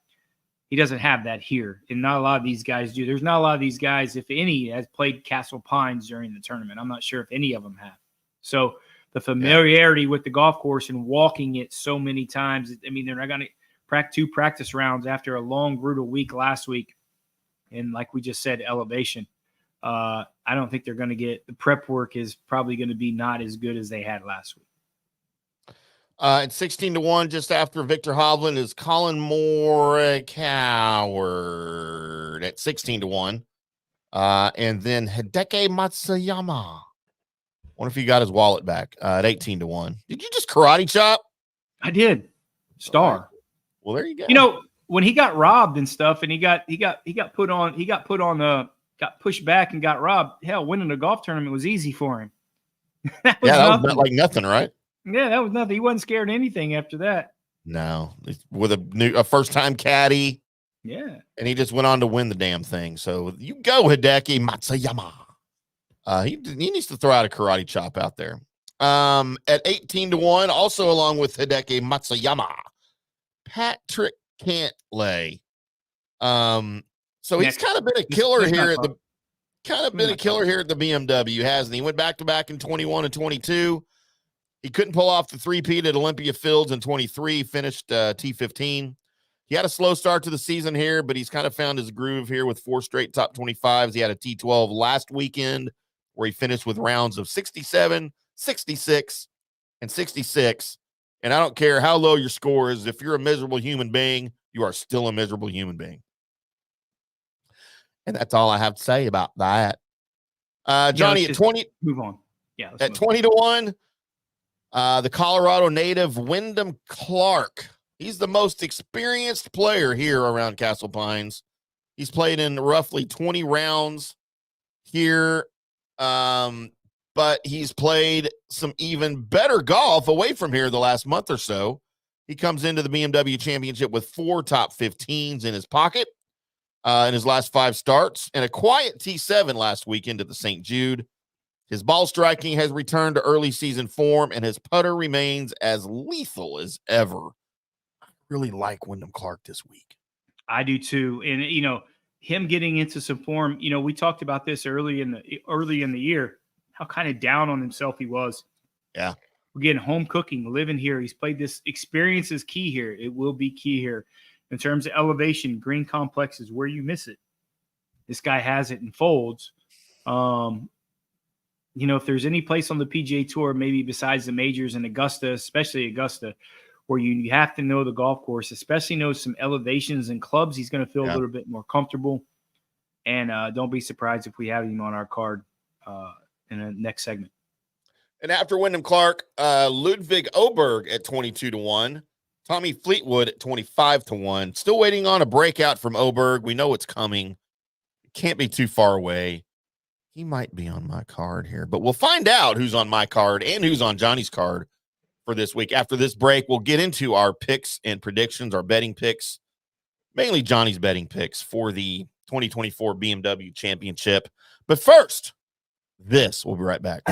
He doesn't have that here. And not a lot of these guys do. There's not a lot of these guys, if any, has played Castle Pines during the tournament. I'm not sure if any of them have. So the familiarity with the golf course and walking it so many times, I mean, they're not going to practice 2 practice rounds after a long, brutal week last week. And like we just said, elevation. I don't think they're going to get – the prep work is probably going to be not as good as they had last week. At 16-1, just after Victor Hovland, is Colin Morikawa at 16-1. And then Hideki Matsuyama. Wonder if he got his wallet back at 18-1. Did you just karate chop? I did. Star. Right. Well, there you go. When he got robbed and stuff, and he got pushed back and got robbed. Hell, winning a golf tournament was easy for him. that was like nothing, right? Yeah, that was nothing. He wasn't scared of anything after that. No, with a first-time caddy. Yeah. And he just went on to win the damn thing. So you go, Hideki Matsuyama. He needs to throw out a karate chop out there. At 18-1, also along with Hideki Matsuyama, Patrick Cantlay. So he's kind of been a killer here at the BMW, hasn't he? Went back-to-back in 21 and 22. He couldn't pull off the three-peat at Olympia Fields in 23, finished T15. He had a slow start to the season here, but he's kind of found his groove here with 4 straight top 25s. He had a T12 last weekend where he finished with rounds of 67, 66, and 66. And I don't care how low your score is. If you're a miserable human being, you are still a miserable human being. And that's all I have to say about that. Johnny, at 20, move on. Yeah, at 20-1, the Colorado native Wyndham Clark. He's the most experienced player here around Castle Pines. He's played in roughly 20 rounds here, but he's played some even better golf away from here the last month or so. He comes into the BMW Championship with 4 top 15s in his pocket in his last 5 starts, and a quiet T7 last weekend at the St. Jude. His ball striking has returned to early season form, and his putter remains as lethal as ever. I really like Wyndham Clark this week. I do too. And, him getting into some form, we talked about this early in the year, how kind of down on himself he was. Yeah. We're getting home cooking, living here. He's played this. Experience is key here. It will be key here. In terms of elevation, green complex is where you miss it. This guy has it and folds. If there's any place on the PGA Tour, maybe besides the majors and Augusta, especially Augusta, where you have to know the golf course, especially know some elevations and clubs, he's going to feel a little bit more comfortable. And don't be surprised if we have him on our card in the next segment. And after Wyndham Clark, Ludwig Oberg at 22-1, Tommy Fleetwood at 25-1. Still waiting on a breakout from Oberg. We know it's coming. It can't be too far away. He might be on my card here, but we'll find out who's on my card and who's on Johnny's card for this week. After this break, we'll get into our picks and predictions, our betting picks, mainly Johnny's betting picks for the 2024 BMW Championship. But first, this. We'll be right back.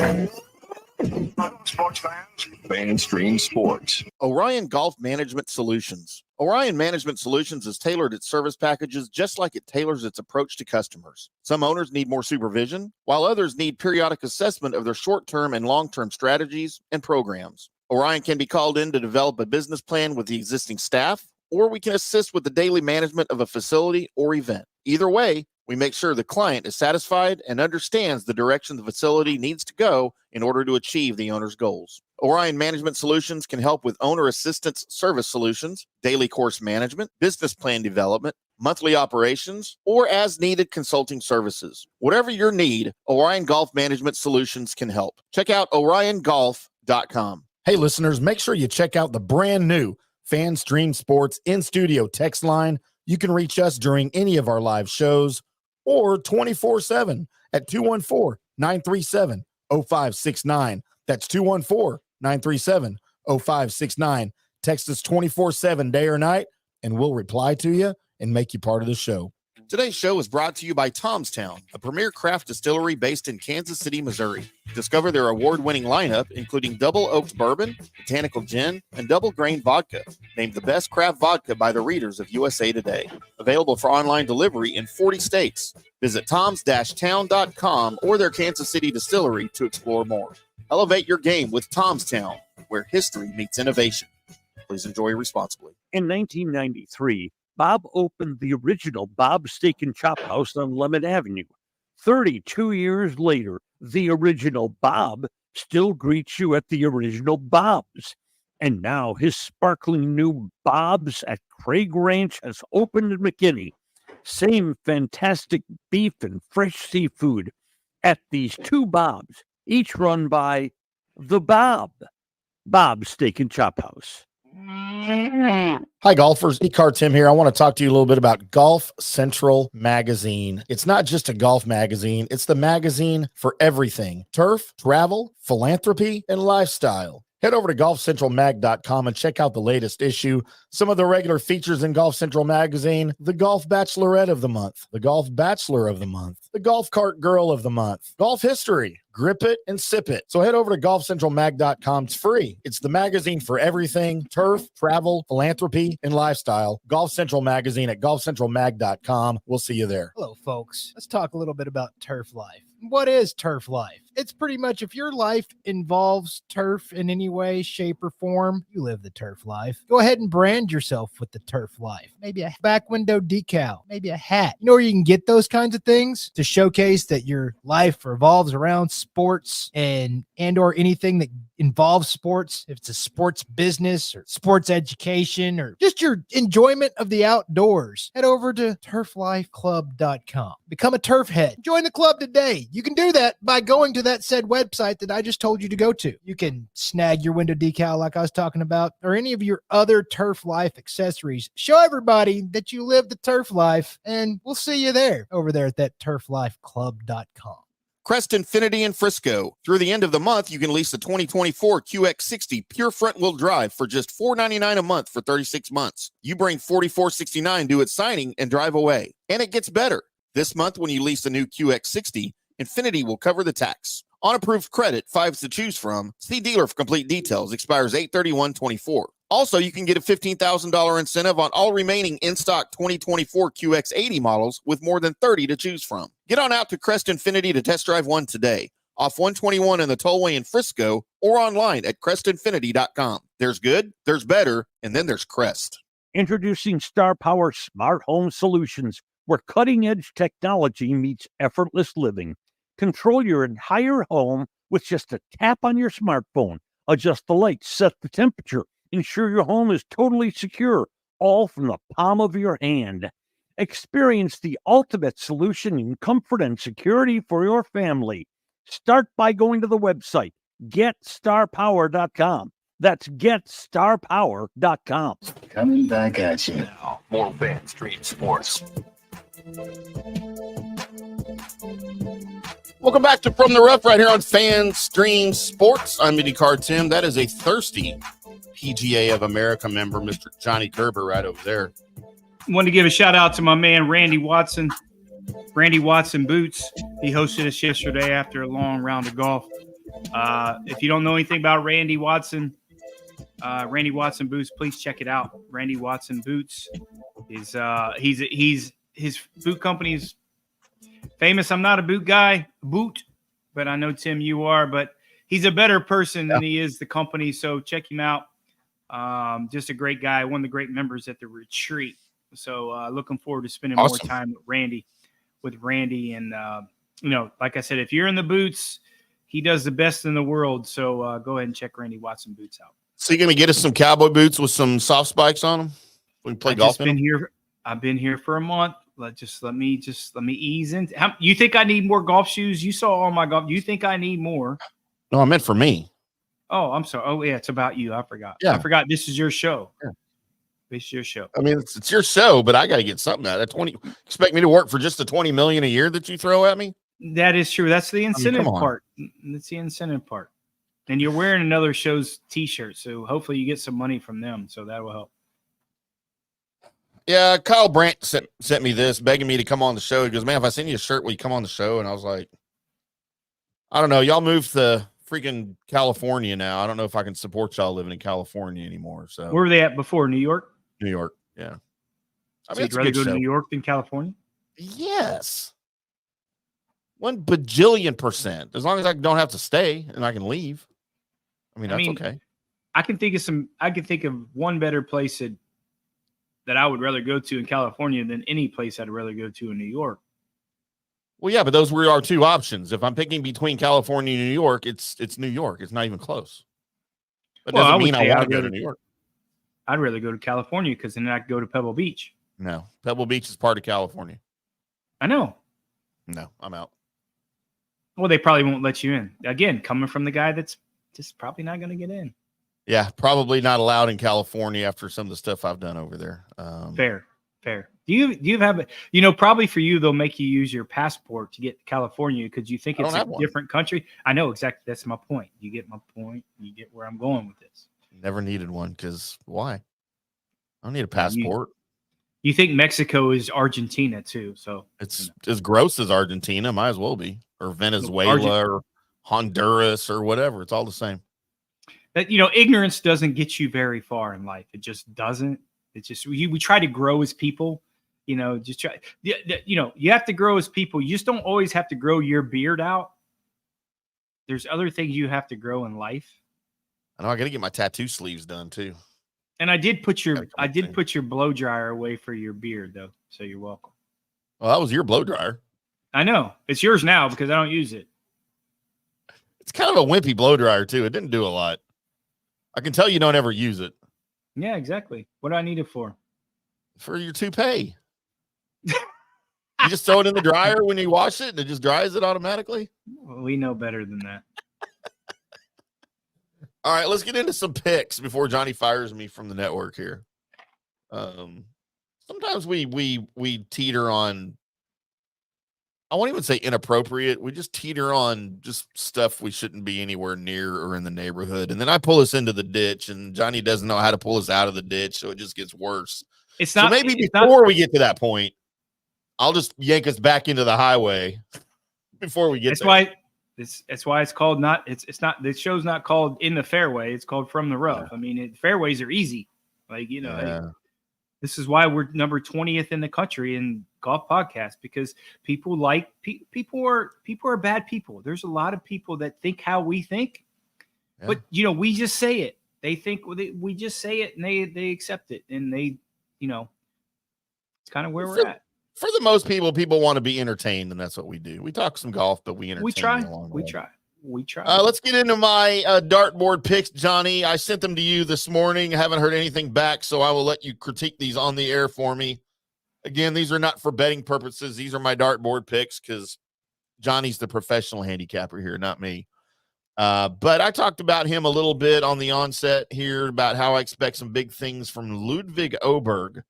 Sports fans, FanStream Sports. Orion Golf Management Solutions. Orion Management Solutions has tailored its service packages just like it tailors its approach to customers. Some owners need more supervision, while others need periodic assessment of their short-term and long-term strategies and programs. Orion can be called in to develop a business plan with the existing staff, or we can assist with the daily management of a facility or event. Either way, we make sure the client is satisfied and understands the direction the facility needs to go in order to achieve the owner's goals. Orion Management Solutions can help with owner assistance service solutions, daily course management, business plan development, monthly operations, or as-needed consulting services. Whatever your need, Orion Golf Management Solutions can help. Check out oriongolf.com. Hey, listeners, make sure you check out the brand new FanStream Sports in-studio text line. You can reach us during any of our live shows or 24/7 at 214-937-0569. That's 214-937-0569. Text us 24/7 day or night, and we'll reply to you and make you part of the show. Today's show is brought to you by Tom's Town, a premier craft distillery based in Kansas City, Missouri. Discover their award-winning lineup, including double oaked bourbon, botanical gin, and double grain vodka. Named the best craft vodka by the readers of USA Today. Available for online delivery in 40 states. Visit toms-town.com or their Kansas City distillery to explore more. Elevate your game with Tom's Town, where history meets innovation. Please enjoy responsibly. In 1993, Bob opened the original Bob's Steak and Chop House on Lemon Avenue. 32 years later, the original Bob still greets you at the original Bob's. And now his sparkling new Bob's at Craig Ranch has opened in McKinney. Same fantastic beef and fresh seafood at these 2 Bob's, each run by the Bob's Steak and Chop House. Hi, golfers. IndyCarTim here. I want to talk to you a little bit about Golf Central Magazine. It's not just a golf magazine. It's the magazine for everything: turf, travel, philanthropy, and lifestyle. Head over to golfcentralmag.com and check out the latest issue. Some of the regular features in Golf Central Magazine: the Golf Bachelorette of the Month, the Golf Bachelor of the Month, the Golf Cart Girl of the Month, Golf History, Grip It and Sip It. So head over to golfcentralmag.com. It's free. It's the magazine for everything: turf, travel, philanthropy, and lifestyle. Golf Central Magazine at golfcentralmag.com. We'll see you there. Hello, folks. Let's talk a little bit about turf life. What is turf life? It's pretty much, if your life involves turf in any way, shape, or form, you live the turf life. Go ahead and brand yourself with the turf life. Maybe a back window decal, maybe a hat. You know where you can get those kinds of things to showcase that your life revolves around sports and or anything that involves sports, if it's a sports business or sports education or just your enjoyment of the outdoors, head over to turflifeclub.com. Become a turf head. Join the club today. You can do that by going to that said website that I just told you to go to. You can snag your window decal like I was talking about, or any of your other Turf Life accessories. Show everybody that you live the turf life, and we'll see you there over there at that turflifeclub.com. Crest Infinity in Frisco. Through the end of the month, you can lease the 2024 QX60 pure front-wheel drive for just $499 a month for 36 months. You bring $44.69 due at signing and drive away. And it gets better. This month, when you lease the new QX60, Infinity will cover the tax. On approved credit, 5s to choose from. See dealer for complete details. Expires 8/31/24. Also, you can get a $15,000 incentive on all remaining in-stock 2024 QX80 models with more than 30 to choose from. Get on out to Crest Infinity to test drive one today. Off 121 in the Tollway in Frisco or online at crestinfinity.com. There's good, there's better, and then there's Crest. Introducing Star Power Smart Home Solutions, where cutting-edge technology meets effortless living. Control your entire home with just a tap on your smartphone. Adjust the lights, set the temperature, ensure your home is totally secure, all from the palm of your hand. Experience the ultimate solution in comfort and security for your family. Start by going to the website, getstarpower.com. That's getstarpower.com. Coming back at you now. More Fan Stream Sports. Welcome back to From the Rough right here on Fan Stream Sports. I'm IndyCarTim. That is a thirsty PGA of America member, Mr. Johnny Gerber, right over there. Want to give a shout out to my man Randy Watson Boots. He hosted us yesterday after a long round of golf. If you don't know anything about Randy Watson Boots, please check it out. Randy Watson Boots is his boot company's famous. I'm not a boot guy, but I know Tim you are. But he's a better person than he is the company. So check him out. Just a great guy, one of the great members at the retreat. So looking forward to spending more time with Randy. And, like I said, if you're in the boots, he does the best in the world. So go ahead and check Randy Watson Boots out. So you're going to get us some cowboy boots with some soft spikes on them? We can play golf in them? I've been here for a month. Let me ease in. You think I need more golf shoes? You saw all my golf. You think I need more? No, I meant for me. Oh, I'm sorry. Oh, yeah, it's about you. I forgot. Yeah. I forgot this is your show. Yeah. This is your show. I mean, it's your show, but I got to get something out of that. Expect me to work for just the $20 million a year that you throw at me? That is true. That's the incentive part. That's the incentive part. And you're wearing another show's T-shirt, so hopefully you get some money from them. So that will help. Yeah, Kyle Brandt sent me this, begging me to come on the show. He goes, man, if I send you a shirt, will you come on the show? And I was like, I don't know. Y'all moved to freaking California now. I don't know if I can support y'all living in California anymore. So where were they at before? New York? New York, yeah. I mean, you'd rather go to New York than California? Yes. 1 bajillion %. As long as I don't have to stay and I can leave. That's okay. I can think of one better place that I would rather go to in California than any place I'd rather go to in New York. Well, yeah, but those were our two options. If I'm picking between California and New York, it's New York. It's not even close. That doesn't mean I want to go to New York. I'd rather go to California because then I could go to Pebble Beach. No, Pebble Beach is part of California. I know. No, I'm out. Well, they probably won't let you in. Again, coming from the guy that's just probably not going to get in. Yeah, probably not allowed in California after some of the stuff I've done over there. Fair. Do you have probably for you they'll make you use your passport to get to California because you think it's a different country. I know exactly. That's my point. You get my point. You get where I'm going with this. Never needed one because why? I don't need a passport. You think Mexico is Argentina too? So it's as gross as Argentina. Might as well be, or Venezuela, or Honduras, or whatever. It's all the same. That ignorance doesn't get you very far in life. It just doesn't. It's just we try to grow as people. You have to grow as people. You just don't always have to grow your beard out. There's other things you have to grow in life. I know. I got to get my tattoo sleeves done too. And I did put your blow dryer away for your beard though, so you're welcome. Well, that was your blow dryer. I know it's yours now because I don't use it. It's kind of a wimpy blow dryer too. It didn't do a lot. I can tell you don't ever use it. Yeah, exactly. What do I need it for? For your toupee. You just throw it in the dryer when you wash it and it just dries it automatically. Well, we know better than that. All right, let's get into some picks before Johnny fires me from the network here. Sometimes we teeter on, I won't even say inappropriate. We just teeter on just stuff we shouldn't be anywhere near or in the neighborhood. And then I pull us into the ditch and Johnny doesn't know how to pull us out of the ditch. So it just gets worse. It's not, so maybe before we get to that point, I'll just yank us back into the highway before we get there. That's why it's called not, it's not, the show's not called In the Fairway. It's called From the Rough. Yeah. I mean, fairways are easy. Like, this is why we're number 20th in the country in golf podcasts, because people are bad people. There's a lot of people that think how we think, but we just say it. They think we just say it and they accept it. And they, it's kind of where we're at. For the most people want to be entertained, and that's what we do. We talk some golf, but we entertain. We try. Let's get into my dartboard picks, Johnny. I sent them to you this morning. I haven't heard anything back, so I will let you critique these on the air for me. Again, these are not for betting purposes. These are my dartboard picks because Johnny's the professional handicapper here, not me. But I talked about him a little bit on the onset here about how I expect some big things from Ludwig Oberg.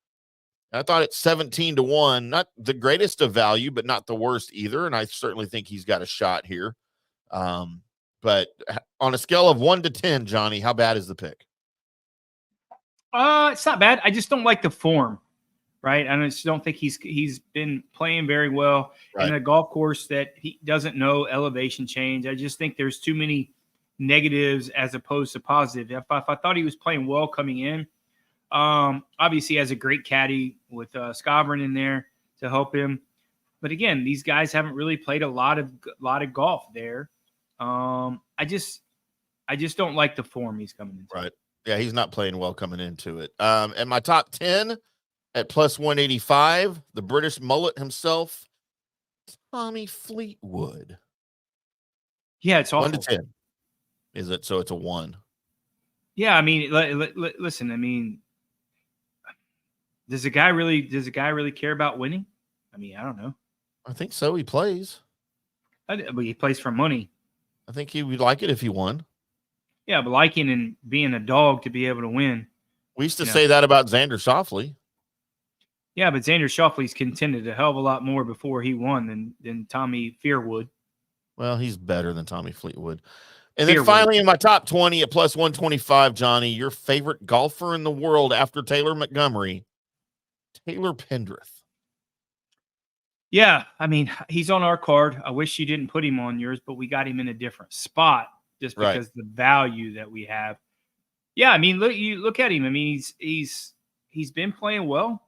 I thought it's 17-1, not the greatest of value, but not the worst either. And I certainly think he's got a shot here. But on a scale of 1 to 10, Johnny, how bad is the pick? It's not bad. I just don't like the form, right? I just don't think he's been playing very well in a golf course that he doesn't know elevation change. I just think there's too many negatives as opposed to positive. If I thought he was playing well coming in, obviously he has a great caddy with Scobrin in there to help him. But again, these guys haven't really played a lot of golf there. I just don't like the form he's coming into. Right. Yeah, he's not playing well coming into it. And my top 10 at plus 185, the British mullet himself, Tommy Fleetwood. Yeah, it's awful. 1 to 10. Is it? So it's a 1. Yeah, I mean, listen, I mean, does a guy really care about winning? I mean, I don't know. I think so. He plays. But he plays for money. I think he would like it if he won. Yeah, but liking and being a dog to be able to win. We used to say that about Xander Schauffele. Yeah, but Xander Schauffele's contended a hell of a lot more before he won than Tommy Fleetwood. Well, he's better than Tommy Fleetwood. And then finally in my top 20 at plus 125, Johnny, your favorite golfer in the world after Taylor Montgomery, Taylor Pendrith. Yeah, I mean, he's on our card. I wish you didn't put him on yours, but we got him in a different spot just because the value that we have. Yeah, I mean, look at him. I mean, he's been playing well.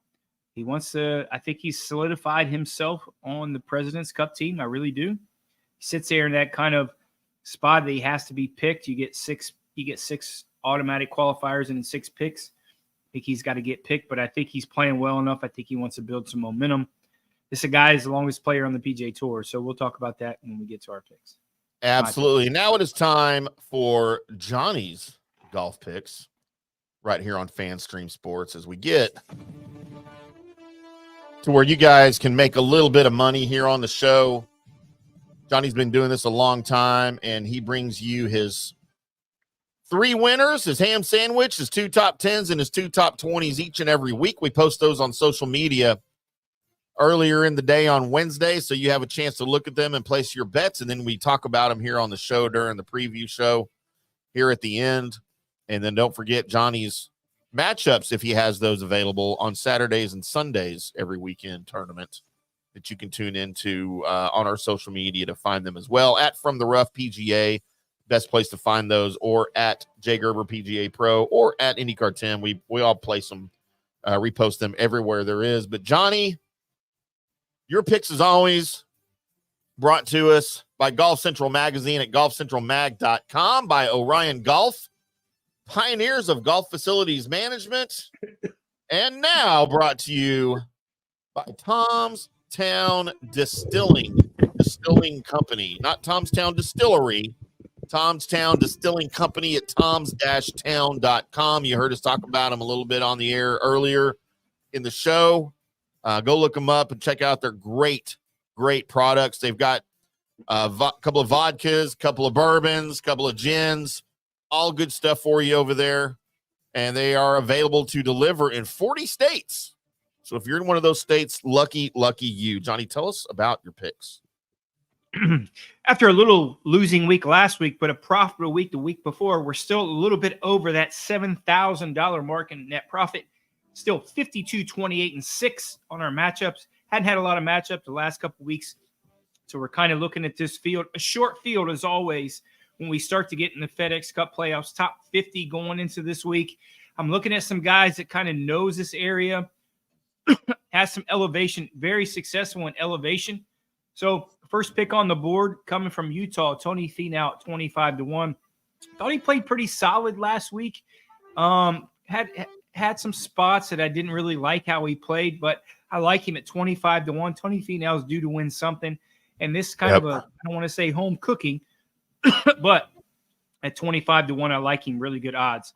He wants to. I think he's solidified himself on the President's Cup team. I really do. He sits there in that kind of spot that he has to be picked. You get six automatic qualifiers and 6 picks. I think he's got to get picked, but I think he's playing well enough. I think he wants to build some momentum. This guy is the longest player on the PGA Tour, so we'll talk about that when we get to our picks. Absolutely. Now it is time for Johnny's golf picks right here on FanStream Sports as we get to where you guys can make a little bit of money here on the show. Johnny's been doing this a long time, and he brings you his 3 winners, his ham sandwich, his 2 top 10s, and his 2 top 20s each and every week. We post those on social media earlier in the day on Wednesday, so you have a chance to look at them and place your bets, and then we talk about them here on the show during the preview show here at the end. And then don't forget Johnny's matchups, if he has those available on Saturdays and Sundays every weekend tournament that you can tune into on our social media to find them as well. At From the Rough PGA, best place to find those, or at J Gerber PGA Pro, or at IndyCarTim. We all place them, repost them everywhere there is. But Johnny, your picks, as always, brought to us by Golf Central Magazine at golfcentralmag.com, by Orion Golf, pioneers of golf facilities management, and now brought to you by Tom's Town Distilling Company. Not Tom's Town Distillery, Tomstown Distilling Company at toms-town.com. You heard us talk about them a little bit on the air earlier in the show. Go look them up and check out their great products. They've got a couple of vodkas, couple of bourbons, couple of gins, all good stuff for you over there. And they are available to deliver in 40 states. So if you're in one of those states, lucky you. Johnny, tell us about your picks. After a little losing week last week, but a profitable week the week before, we're still a little bit over that $7,000 mark in net profit. Still 52, 28, and 6 on our matchups. Hadn't had a lot of matchups the last couple of weeks. So we're kind of looking at this field. A short field as always when we start to get in the FedEx Cup playoffs, top 50 going into this week. I'm looking at some guys that kind of knows this area, has some elevation, very successful in elevation. So first pick on the board coming from Utah, Tony Finau at 25-1. Thought he played pretty solid last week. Had some spots that I didn't really like how he played, but I like him at 25-1. Tony Finau is due to win something. And this kind of I don't want to say home cooking, but at 25-1, I like him. Really good odds.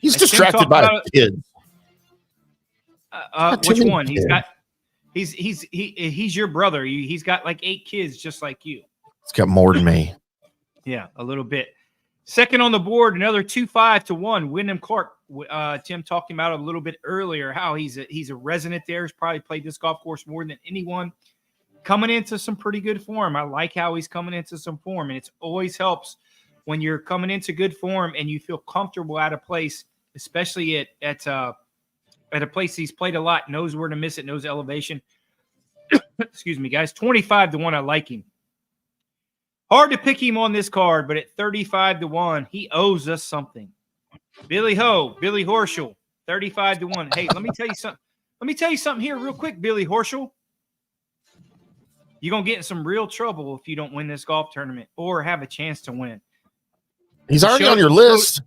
He's distracted by his kids. Which one? He's your brother. He's got like 8 kids just like you. He's got more than me. Yeah, a little bit. Second on the board, another 2-5-1. Wyndham Clark. Tim talked about it a little bit earlier, how he's a resident there. He's probably played this golf course more than anyone. Coming into some pretty good form. I like how he's coming into some form, and it always helps when you're coming into good form and you feel comfortable at a place, especially at a place he's played a lot, knows where to miss it, knows elevation. Excuse me, guys. 25-1, I like him. Hard to pick him on this card, but at 35-1, he owes us something. Billy Horschel, 35-1. Hey, let me tell you something. Let me tell you something here real quick, Billy Horschel. You're going to get in some real trouble if you don't win this golf tournament or have a chance to win. He's already on your list.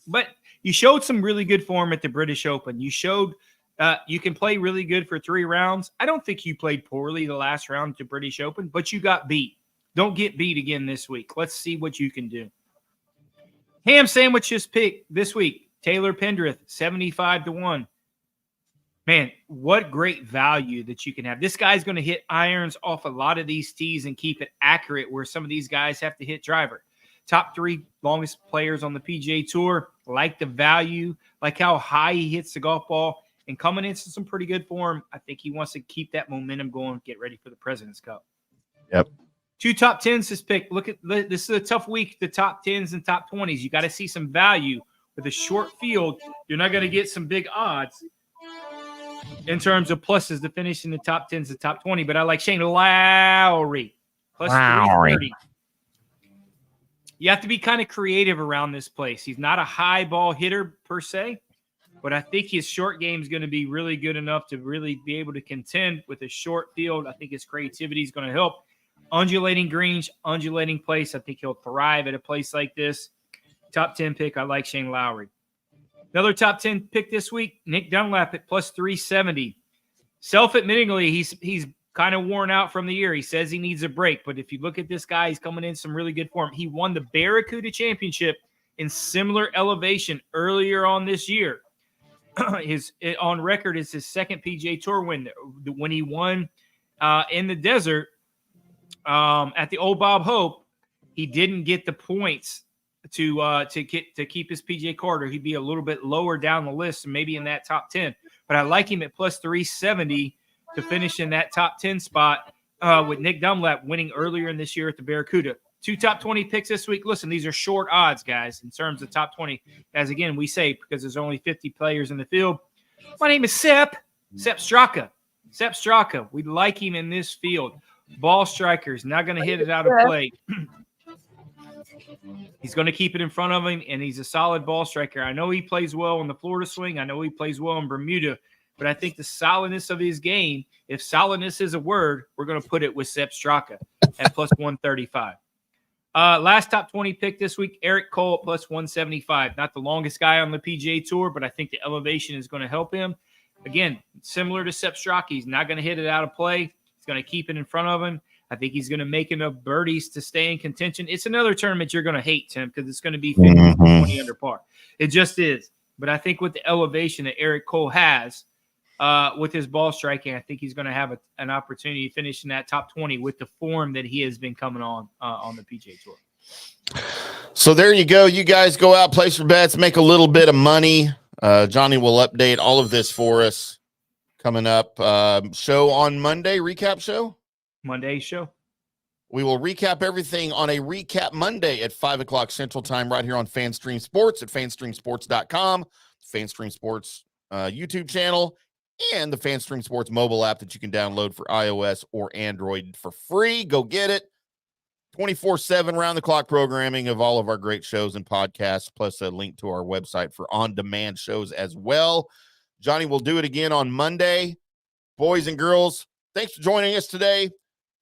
But you showed some really good form at the British Open. You showed you can play really good for 3 rounds. I don't think you played poorly the last round at the British Open, but you got beat. Don't get beat again this week. Let's see what you can do. Ham sandwiches pick this week. Taylor Pendrith, 75-1. Man, what great value that you can have. This guy's going to hit irons off a lot of these tees and keep it accurate where some of these guys have to hit driver. Top 3 longest players on the PGA Tour. Like the value, like how high he hits the golf ball, and coming into some pretty good form. I think he wants to keep that momentum going, get ready for the President's Cup. Yep. 2 top 10s this pick. Look at this is a tough week, the top 10s and top 20s. You got to see some value with a short field. You're not going to get some big odds in terms of pluses to finish in the top 10s and top 20. But I like Shane Lowry. Plus 330. You have to be kind of creative around this place. He's not a high ball hitter per se, but I think his short game is going to be really good enough to really be able to contend with a short field. I think his creativity is going to help. Undulating greens, undulating place. I think he'll thrive at a place like this. Top 10 pick, I like Shane Lowry. Another top 10 pick this week, Nick Dunlap at plus 370. Self-admittingly, he's kind of worn out from the year. He says he needs a break, but if you look at this guy, he's coming in some really good form. He won the Barracuda Championship in similar elevation earlier on this year. On record is his second PGA Tour win. When he won in the desert at the Old Bob Hope, he didn't get the points to keep his PGA card, or he'd be a little bit lower down the list, maybe in that top 10. But I like him at plus 370 to finish in that top 10 spot with Nick Dunlap winning earlier in this year at the Barracuda. 2 top 20 picks this week. Listen, these are short odds, guys, in terms of top 20. As again, we say, because there's only 50 players in the field. My name is Sepp Straka. Sepp Straka. We like him in this field. Ball strikers, not going to hit it out of play. He's going to keep it in front of him, and he's a solid ball striker. I know he plays well on the Florida swing. I know he plays well in Bermuda. But I think the solidness of his game, if solidness is a word, we're going to put it with Sepp Straka at plus 135. Last top 20 pick this week, Eric Cole at plus 175. Not the longest guy on the PGA Tour, but I think the elevation is going to help him. Again, similar to Sepp Straka, he's not going to hit it out of play. He's going to keep it in front of him. I think he's going to make enough birdies to stay in contention. It's another tournament you're going to hate, Tim, because it's going to be 50-20 under par. It just is. But I think with the elevation that Eric Cole has with his ball striking, I think he's going to have an opportunity to finish in that top 20 with the form that he has been coming on the PGA Tour. So there you go. You guys go out, place your bets, make a little bit of money. Johnny will update all of this for us coming up. Show on Monday, recap show. Monday's show. We will recap everything on a Recap Monday at 5 o'clock Central Time right here on FanStream Sports at fanstreamsports.com, FanStream Sports YouTube channel, and the FanStream Sports mobile app that you can download for iOS or Android for free. Go get it. 24/7 round-the-clock programming of all of our great shows and podcasts, plus a link to our website for on-demand shows as well. Johnny will do it again on Monday. Boys and girls, thanks for joining us today.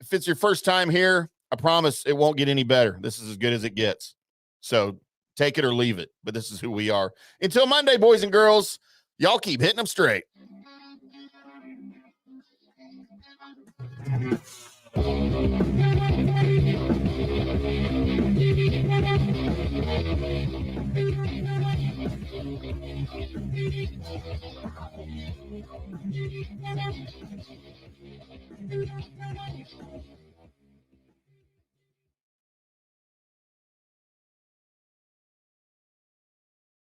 If it's your first time here, I promise it won't get any better. This is as good as it gets. So take it or leave it, but this is who we are. Until Monday, boys and girls, y'all keep hitting them straight. Thank you.